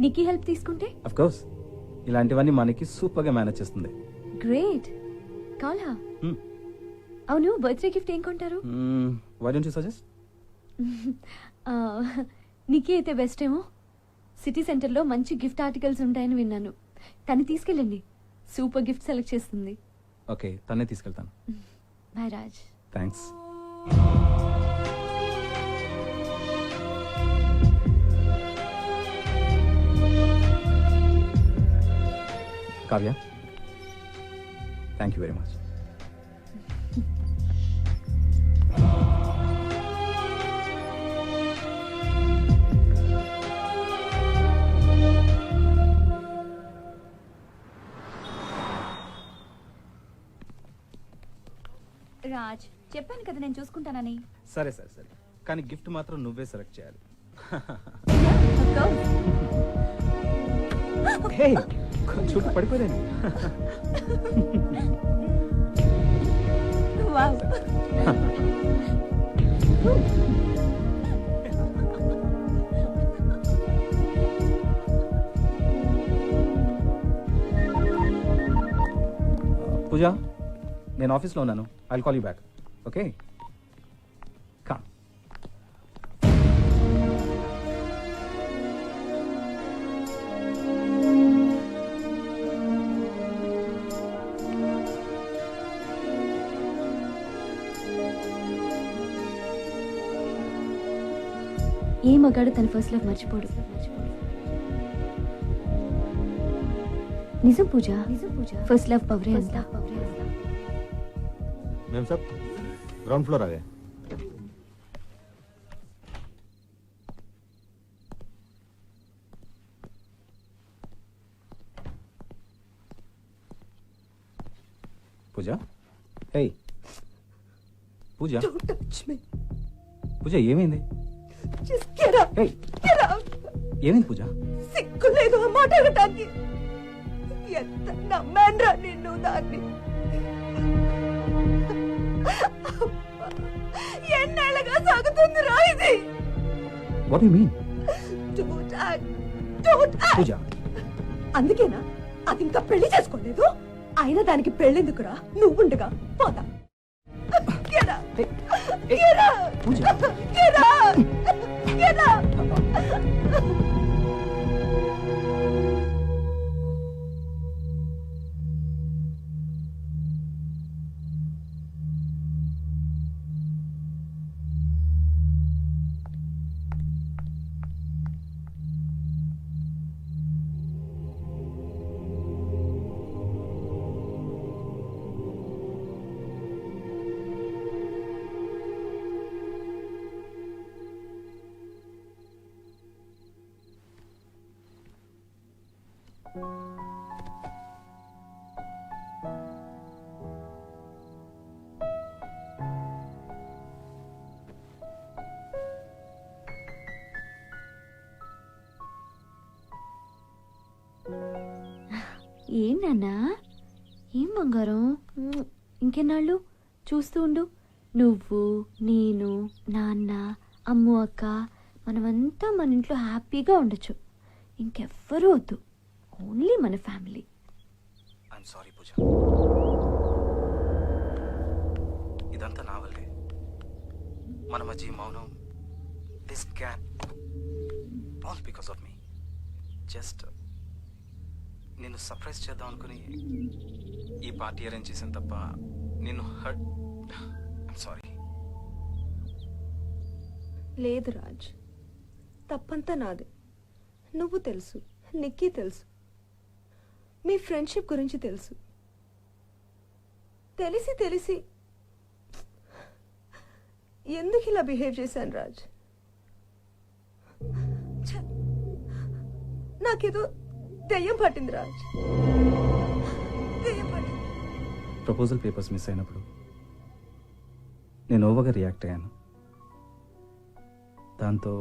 నీకి హెల్ప్ తీసుకుంటే? అఫ్ కోర్స్, ఇలాంటివన్నీ మనకి సూపర్గా మేనేజ్ చేస్తుంది. గ్రేట్. కాలా? అవును, బర్త్డే గిఫ్ట్ ఏం కొంటారు? Why don't you suggest? నీకే అయితే బెస్ట్ ఏమో. సిటీ సెంటర్లో మంచి గిఫ్ట్ ఆర్టికల్స్ ఉంటాయని విన్నాను. తను తీసుకెళ్ళండి, సూపర్ గిఫ్ట్ సెలెక్ట్ చేస్తుంది. ఓకే, తన్నే తీసుకెళ్తాను. Bye Raj. Thanks. Kavya, thank you very much. Raj, చెప్పాను కదా నేను చూసుకుంటానని. సరే సరే సరే, కానీ గిఫ్ట్ మాత్రం నువ్వే సెలెక్ట్ చేయాలి. హే, కొంచెం పడిపోయాను. పూజ, నేను ఆఫీస్లో ఉన్నాను. I'll call you back. Okay, come. ఏ మగాడు తన ఫస్ట్ లవ్ మర్చిపోడు. నిజం పూజ ఫస్ట్ లవ్ పవరే అంతా. मैम साहब ग्राउंड फ्लोर आ गए. పూజ హే పూజ Don't touch me. పూజ ఏమైంది? Just get up. హే Get out. ఏమైంది పూజ? సిగ్గు లేదు ఆ మాట అనటానికి. ఎంత నమ్మాన్రా నిన్ను దాన్ని. ఎన్నేళ్ళగా సాగుతుందిరా ఇది. What you mean? Don't act. Don't act. పూజ అందుకేనా అది ఇంకా పెళ్లి చేసుకోలేదు? అయినా దానికి పెళ్ళెందుకురా? నువ్వుండగా పోతా. Get up. Get up. పూజ Get up. Get up. ఏం నాన్నా, ఏం బంగారం? ఇంకెన్నాళ్ళు చూస్తూ ఉండు. నువ్వు, నేను, నాన్న, అమ్ము, అక్క మనమంతా మన ఇంట్లో హ్యాపీగా ఉండొచ్చు. ఇంకెవ్వరూ వద్దు, ఓన్లీ మన ఫ్యామిలీ. ఐఎమ్ సారీ పూజ, ఇదంతా నా వల్లే. మన మధ్య మౌనం, this gap, all because of me. Just నిన్ను సర్ప్రైజ్ చేద్దాం అనుకుని ఈ పార్టీ అరేంజ్ చేశాను తప్ప నిన్ను హర్ట్. I'm sorry. లేదు రాజ్, తప్పంతా నాదే. నువ్వు తెలుసు, నిక్కీ తెలుసు, మీ ఫ్రెండ్షిప్ గురించి తెలుసు. తెలిసి తెలిసి ఎందుకు ఇలా బిహేవ్ చేశాను రాజ్? ఛ! నాకేదో దెయ్యం పట్టింది రాజ్, దెయ్యం పట్టింది. ప్రపోజల్ పేపర్స్ మిస్ అయినప్పుడు నేను ఓవర్గా రియాక్ట్ అయ్యాను. దాంతో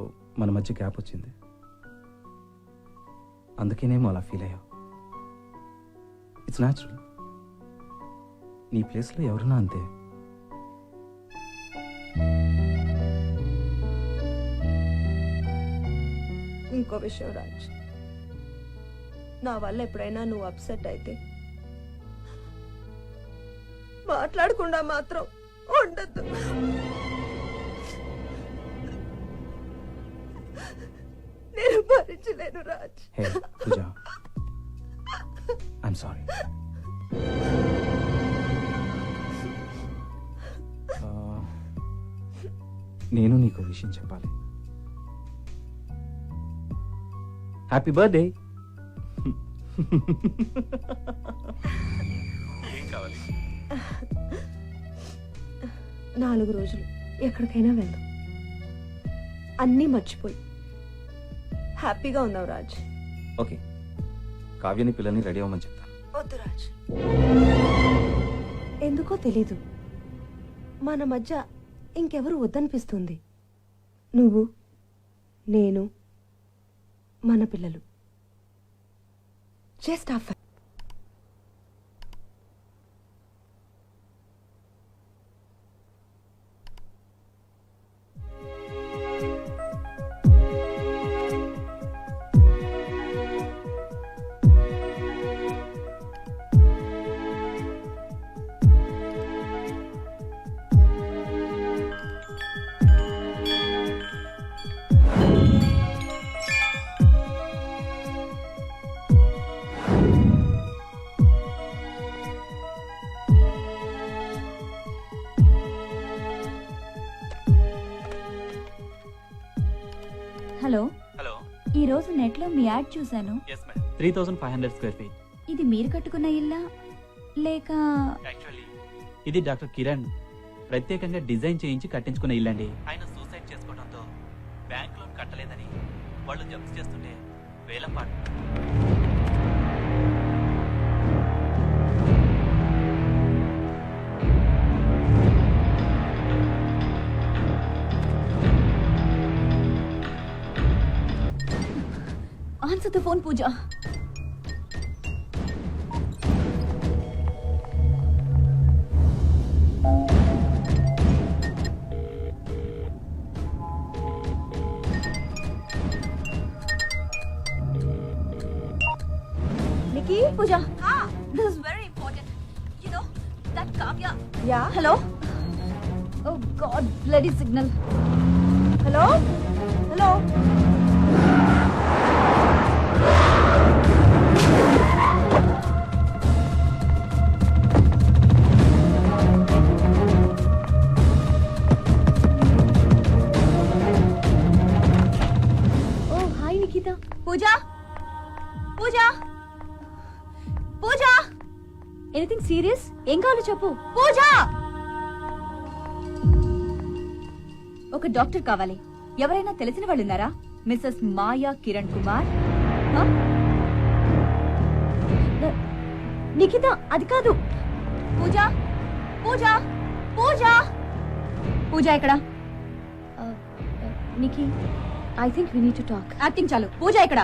మన మధ్య గ్యాప్ వచ్చింది. అందుకేనేమో అలా ఫీల్ అయ్యావు. It's natural. నీ ప్లేస్లో ఎవరున్నా అంతే. ఇంకో విషయం రాజ్, నా వల్ల ఎప్పుడైనా నువ్వు అప్సెట్ అయితే మాట్లాడకుండా మాత్రం ఉండద్దు. నేను భరించలేను రాజ్. హే పూజ, ఐఎమ్ సారీ. నేను నీకు విషయం చెప్పాలి. Happy birthday. ఏం కావాలి? 4 రోజులు ఎక్కడికైనా వెళ్దాం, అన్నీ మర్చిపోయి హ్యాపీగా ఉన్నావు రాజ్. ఓకే, కావ్యని పిల్లల్ని రెడీ అవ్వమని చెప్తాను. వద్దు రాజ్, ఎందుకో తెలీదు, మన మధ్య ఇంకెవరు వద్దనిపిస్తుంది. నువ్వు, నేను, మన పిల్లలు. Just off. Hello, hello. ఈ రోజు నెట్లో మీ యాడ్ చూశాను. Yes madam. 3500 square feet. ఇది ఇది మీరు కట్టుకున్న ఇల్లా లేక? యాక్చువల్లీ ఇది డాక్టర్ కిరణ్ ప్రత్యేకంగా డిజైన్ చేయించి కట్టించుకున్న ఇల్లండి. ఆయన సూసైడ్ చేసుకోవడంతో బ్యాంక్ లోన్ కట్టలేదని వాళ్ళు జప్తు చేస్తుంటే వేలంపాటు. Answer the phone Pooja. Nikki? Pooja, Ah, this is very important. You know that Kavya. yeah. Hello? Oh God, bloody signal. Hello? Hello? Oh, hi Nikita. Pooja? Pooja? Pooja? Anything serious? ఏం కావాలో చెప్పు. పూజ? ఒక డాక్టర్ కావాలి. ఎవరైనా తెలిసిన వాళ్ళు ఉన్నారా? మిస్సెస్ మాయా కిరణ్ కుమార్. హ? నిఖిత, అది కాదు. పూజ? పూజ? పూజ? పూజ ఎక్కడ? Nikhi, I think we need to talk. Acting చాలు. పూజ ఇక్కడ.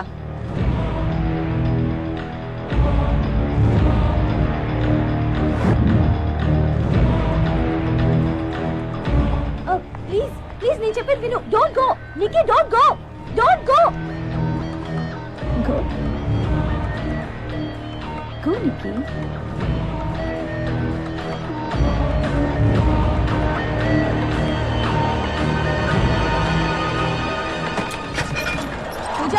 ప్లీజ్ ప్లీజ్, నేను చెప్పేది విను. Don't go Nikhi, don't go, don't go. Go go Nikhi. Pooja?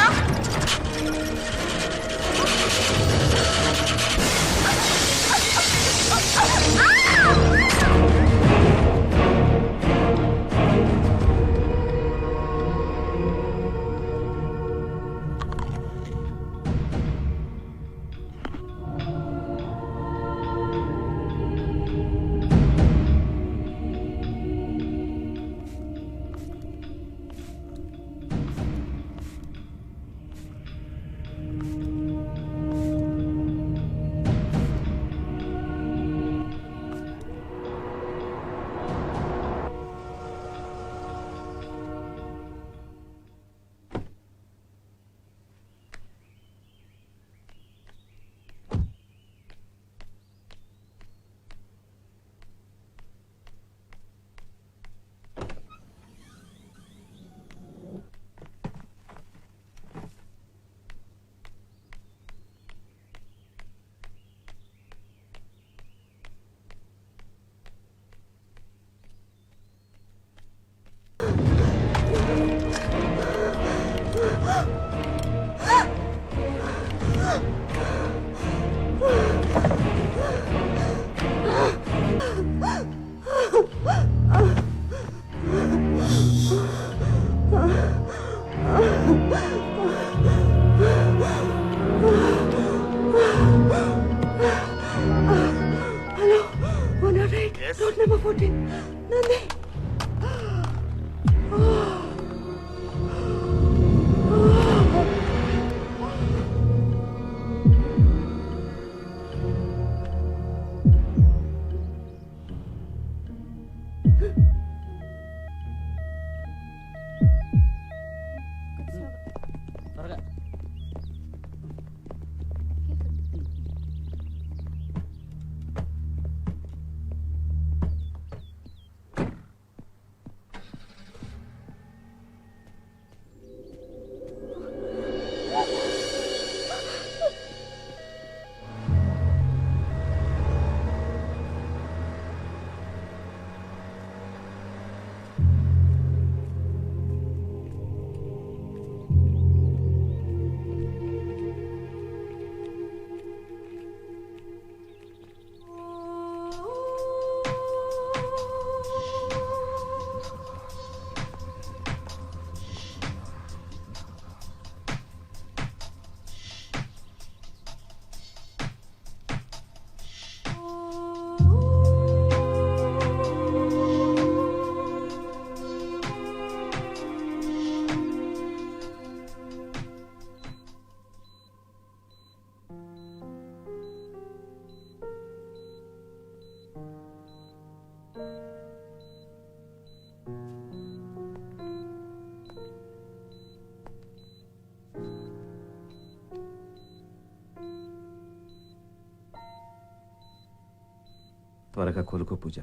త్వరగా కోలుకో పూజ.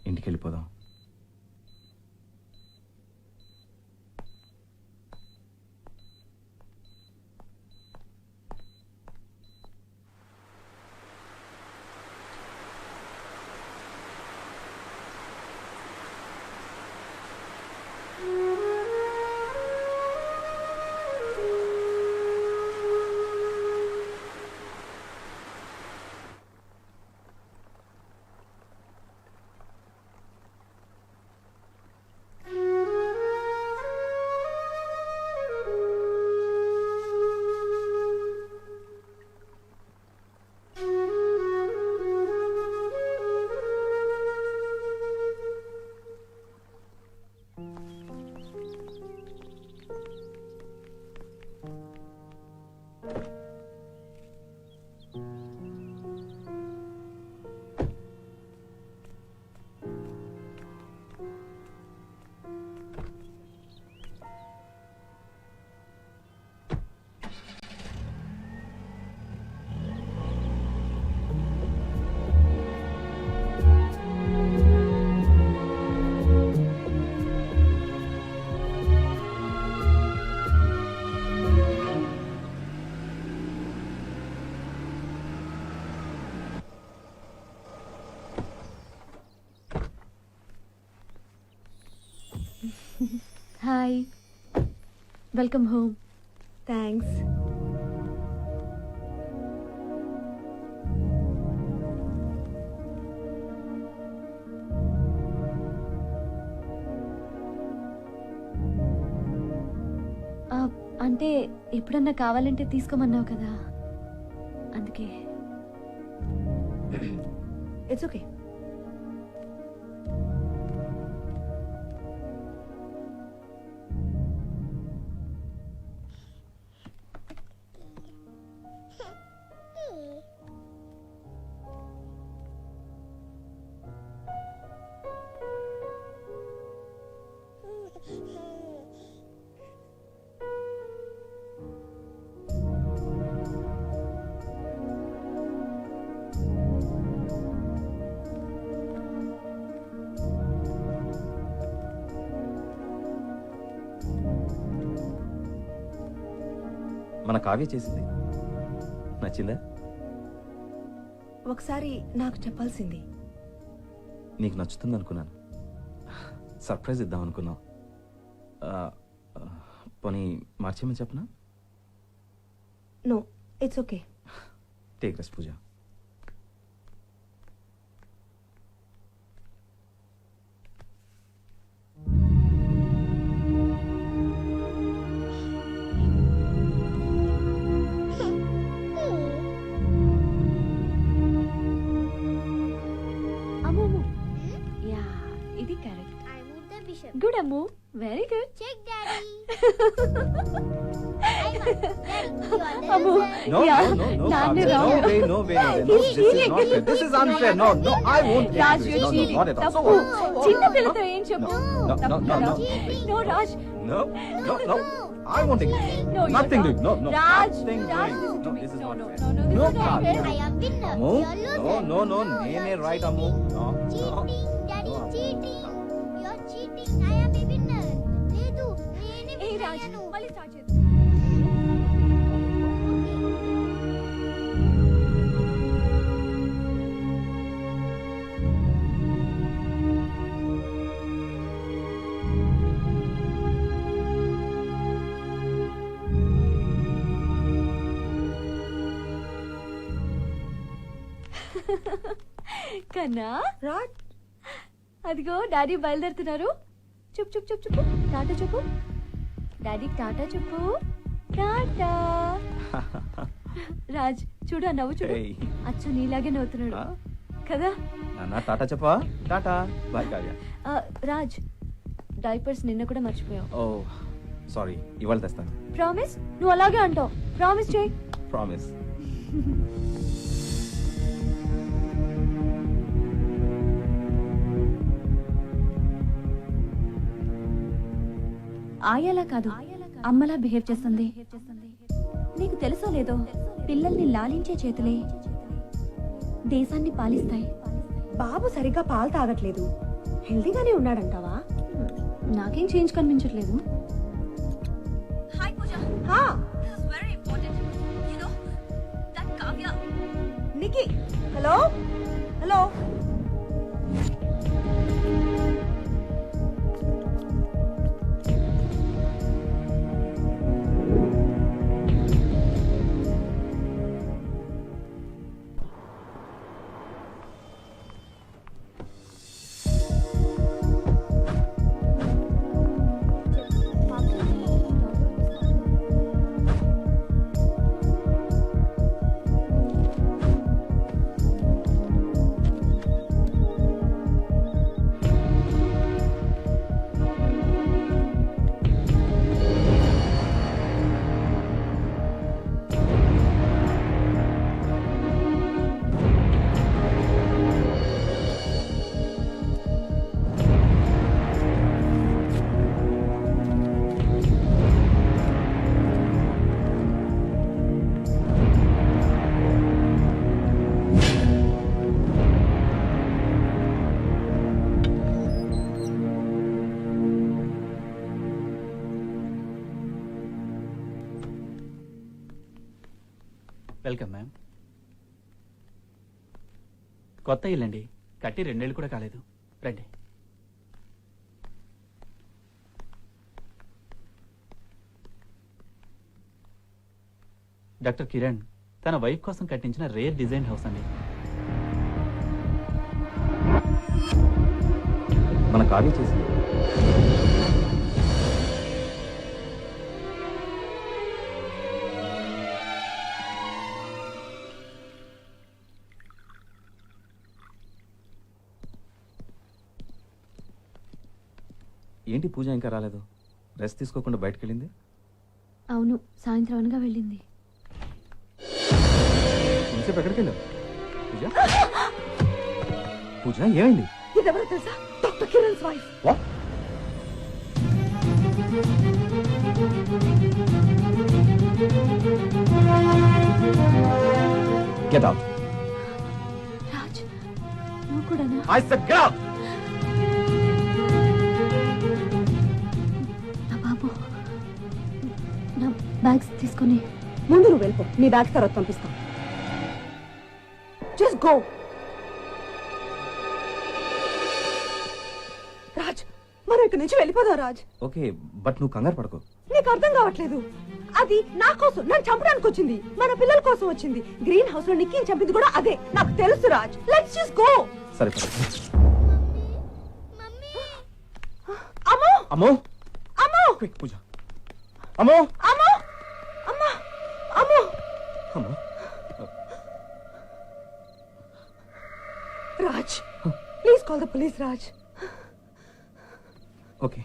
ఇంటికి వెళ్ళిపోదాం. Hi, welcome home. థ్యాంక్స్. అంటే ఎప్పుడన్నా కావాలంటే తీసుకోమన్నావు కదా, అందుకే. It's okay. మన కావ్య చేసింది నచ్చిందా? ఒకసారి నాకు చెప్పాల్సింది. నీకు నచ్చుతుంది అనుకున్నాను. సర్ప్రైజ్ ఇద్దాం అనుకున్నాం. పోనీ మార్చేమని చెప్పనా? No, it's okay. Take rest Pooja. Good Ammu, very good. Check daddy. Ammu, No, yeah, no, no, no, నాన్నే Kavya. wrong. No way, no way, no way. No, this is not fair. This is unfair. No, no, I won't. Raj, No, you're no, cheating. not at all. తప్పు. చిన్న పిల్లతో ఏం చెప్పు? No, no, no, no. No, Raj. No, no, no. I won't agree. No, you're Nothing wrong. doing. No, no. Raj, Nothing Raj, doing. listen to No, me. this is No, not no, fair. no, no, this No, is not Kavya. fair. I am winner. Ammu? You're loser. No, no, no. నేనే right, Ammu. No, no. Cheating, daddy, No. cheating. You're cheating. I am a winner. లేదు, నేనే ఏ win Raj, అయ్యాను. మళ్ళీ start చేద్దాం. కన్నా, rot. అదిగో daddy బయలుదేరుతున్నారు. చూపు చూపు చూపు చూపు, టాటా చెప్పు. డాడీ టాటా చెప్పు. టాటా. రాజ్, చూడు ఆ నవ్వు చూడు. Hey. అచ్చ నీలాగే నవ్వుతున్నాడు ఆ? కదా. నాన్న టాటా చెప్పవా? టాటా. బాయ్ కావ్య. రాజ్, డైపర్స్ నిన్న కూడా మర్చిపోయావు. ఓ సారీ, ఇవాళ తెస్తాను. ప్రామిస్? నువ్వు అలాగే అంటావు. ప్రామిస్ చేయి. ప్రామిస్. ఆయాలా కాదు, అమ్మలా బిహేవ్ చేస్తుంది. నీకు తెలుసో లేదో, పిల్లల్ని లాలించే చేతులే దేశాన్ని పాలిస్తాయి. బాబు సరిగ్గా పాలు తాగట్లేదు. హెల్దీగానే ఉన్నాడంటావా? నాకేం చేంజ్ కనిపించట్లేదు. హాయ్ పూజ, హా, this is very important. You know that Kavya. Niki. Hello hello. Welcome ma'am. కొత్త ఇల్లండి, కట్టి 2 నెలలు కూడా కాలేదు. రండి. డాక్టర్ కిరణ్ తన వైఫ్ కోసం కట్టించిన రేర్ డిజైన్ హౌస్ అండి. మన కావ్య చేసింది. ఏంటి పూజ ఇంకా రాలేదు? రెస్ట్ తీసుకోకుండా బయటకు వెళ్ళింది? అవును, సాయంత్రం అనగా వెళ్ళింది. ఇంతసేపు ఎక్కడికి వెళ్ళావు పూజ? పూజ ఏమైంది? ఇదెవరో తెలుసా? Doctor Kiran's wife. What? Get out. Raj, నువ్వు కూడానా? I said get out. నా బాబు, నా బ్యాగ్స్ తీసుకొని. ముందు నువ్వు వెళ్ళిపో, నీ బ్యాగ్ తర్వాత పంపిస్తాం. Just go. రాజ్, మనం ఇక్కడి నుంచి వెళ్ళిపోదాం రాజ్. ఓకే, బట్ నువ్వు కంగారు పడకు. నీకు అర్థం కావట్లేదు. అది నా కోసం, నన్ను చంపడానికి వచ్చింది. మన పిల్లల కోసం వచ్చింది. గ్రీన్ హౌస్ లో నిక్కిని చంపింది కూడా అదే. నాకు తెలుసు రాజ్. Let's just go. సరే అమ్మో అమ్మో అమ్మో క్విక్ పూజ. అమ్మో అమ్మో అమ్మా అమ్మో. అమ్మో. Raj, please call the police Raj. Okay.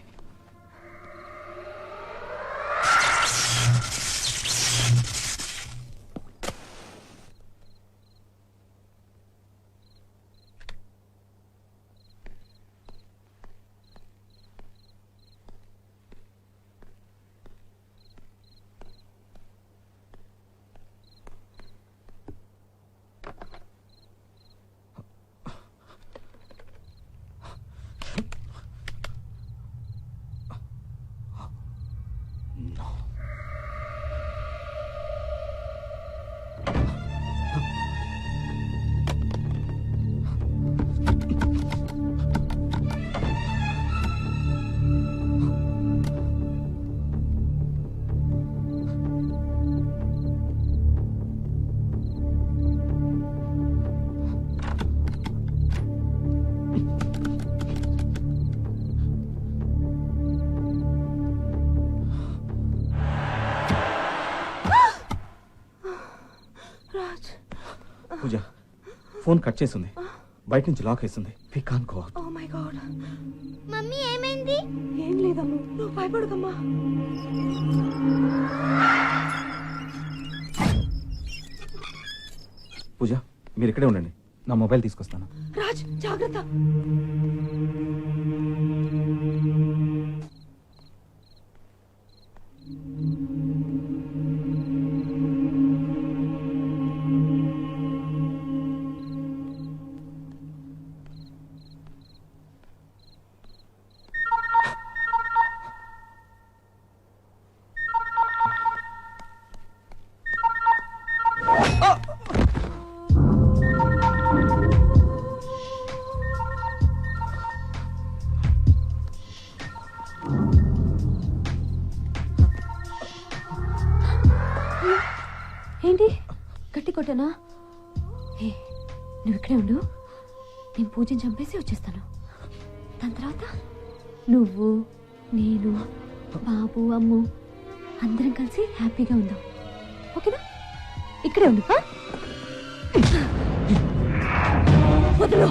Pooja phone cut చేసింది. బయట నుంచి లాక్ వేసింది. We can't go out. Oh my god. Mummy ఏమైంది? ఏం లేదమ్ము, నువ్వు భయపడకమ్మా. పూజ మీరు ఇక్కడే ఉండండి, నా మొబైల్ తీసుకొస్తాను. రాజ్ జాగ్రత్త. ఇక్కడే ఉండు, నేను పూజని చంపేసి వచ్చేస్తాను. దాని తర్వాత నువ్వు, నేను, బాబు, అమ్ము అందరం కలిసి హ్యాపీగా ఉందాం. ఓకేనా? ఇక్కడే ఉండు. వదులు.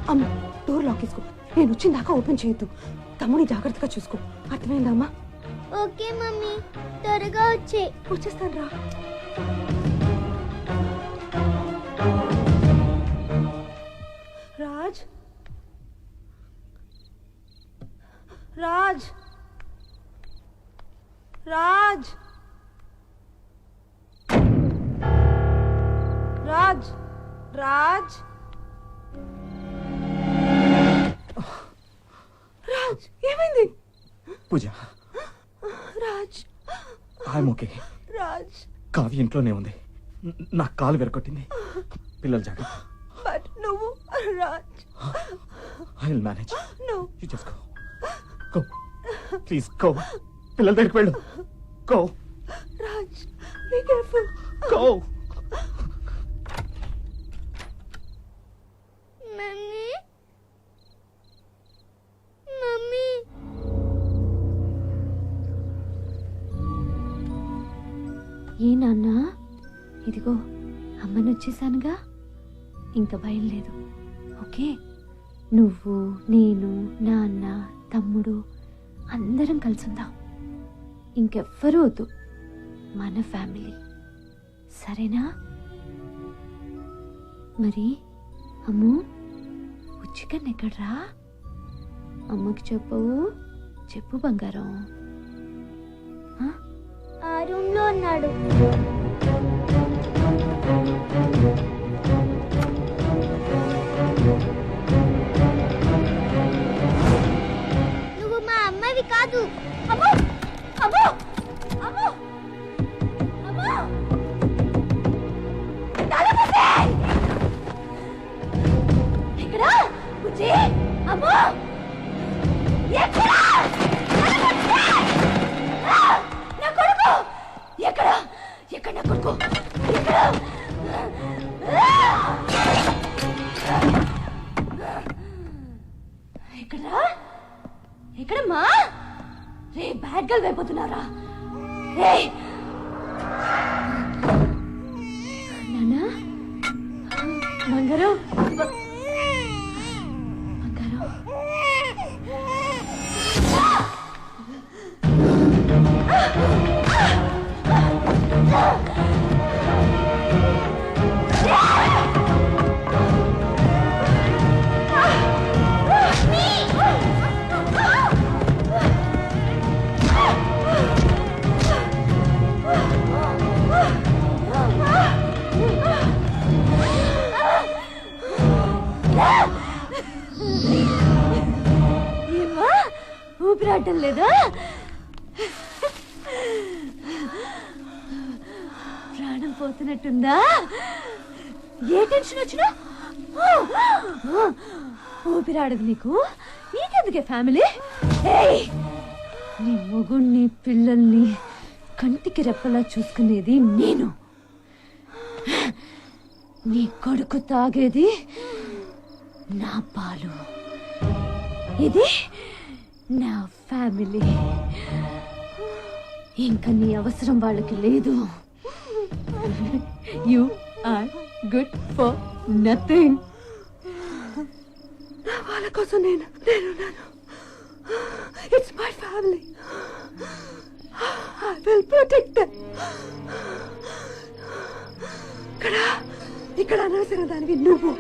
అమ్మ, డోర్ లాక్ వేసుకో. నేను వచ్చిందాకా ఓపెన్ చేయొద్దు. తమ్ముని జాగ్రత్తగా చూసుకో. అర్థమైందా అమ్మా? ఓకే మమ్మీ, త్వరగా వచ్చే. వచ్చేస్తాను రా. రాజ్, రాజ్, రాజ్, రాజ్, రాజ్, రాజ్, ఏమైంది? Pooja, Raj, I'm okay. రాజ్, కావ్య ఇంట్లోనే ఉంది. నా కాలు విరగొట్టింది. పిల్లలు జాగ్రత్త. బట్ నువ్వు Raj. I will manage. No. You just go. Please go. పిల్లల దగ్గరికి వెళ్ళు. Go. Raj, be careful. Go. Mummy, mummy. ఏ నాన్న, ఇదిగో అమ్మని వచ్చేసానుగా, ఇంకా భయం లేదు. ఓకే? నువ్వు, నేను, నాన్న, తమ్ముడు అందరం కలిసుందాం. ఇంకెవ్వరూ వద్దు, మన ఫ్యామిలీ. సరేనా? మరి అమ్ము, ఉచ్చికన్ ఎక్కడ్రా? అమ్మకి చెప్పవు? చెప్పు బంగారం. ఆ రూమ్ లో ఉన్నాడు. నువ్వు మా అమ్మవి కాదు. అమ్మో, అమ్మో, అమ్మో, అమ్మో, ఇక్కడ బుజ్జి, అమ్మో, ఎక్కడ నా కొడుకు? ఎక్కడ ఎక్కడ నా కొడుకు? ఎక్కడ? ఎక్కడా? ఎక్కడమ్మా? రే, బ్యాడ్ గర్ల్ అయిపోతున్నారా? నానా, బంగారం, బంగారం. ఏమ్మా, ఊపిరాటం లేదా? ప్రాణం పోతున్నట్టుందా? ఏ టెన్షన్ వచ్చినా ఊపిరాడదు నీకు. నీకెందుకే ఫ్యామిలీ? నీ మొగుణ్ణి, పిల్లల్ని కంటికి రెప్పలా చూసుకునేది నేను. నీ కొడుకు తాగేది నా పాలు. ఇది నా ఫ్యామిలీ. ఇంకా నీ అవసరం వాళ్ళకి లేదు. You are good for nothing. నా వాళ్ళ కోసం నేనున్నాను. It's my family. I will protect them. ఇక్కడ అనవసరం దానివి నువ్వు.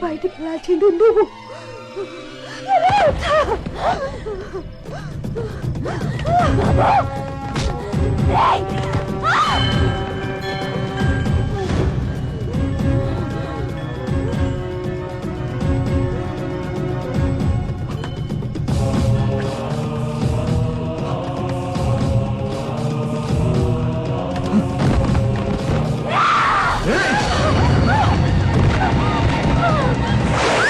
బయటికి వెళ్ళాల్సింది నువ్వు. Hey!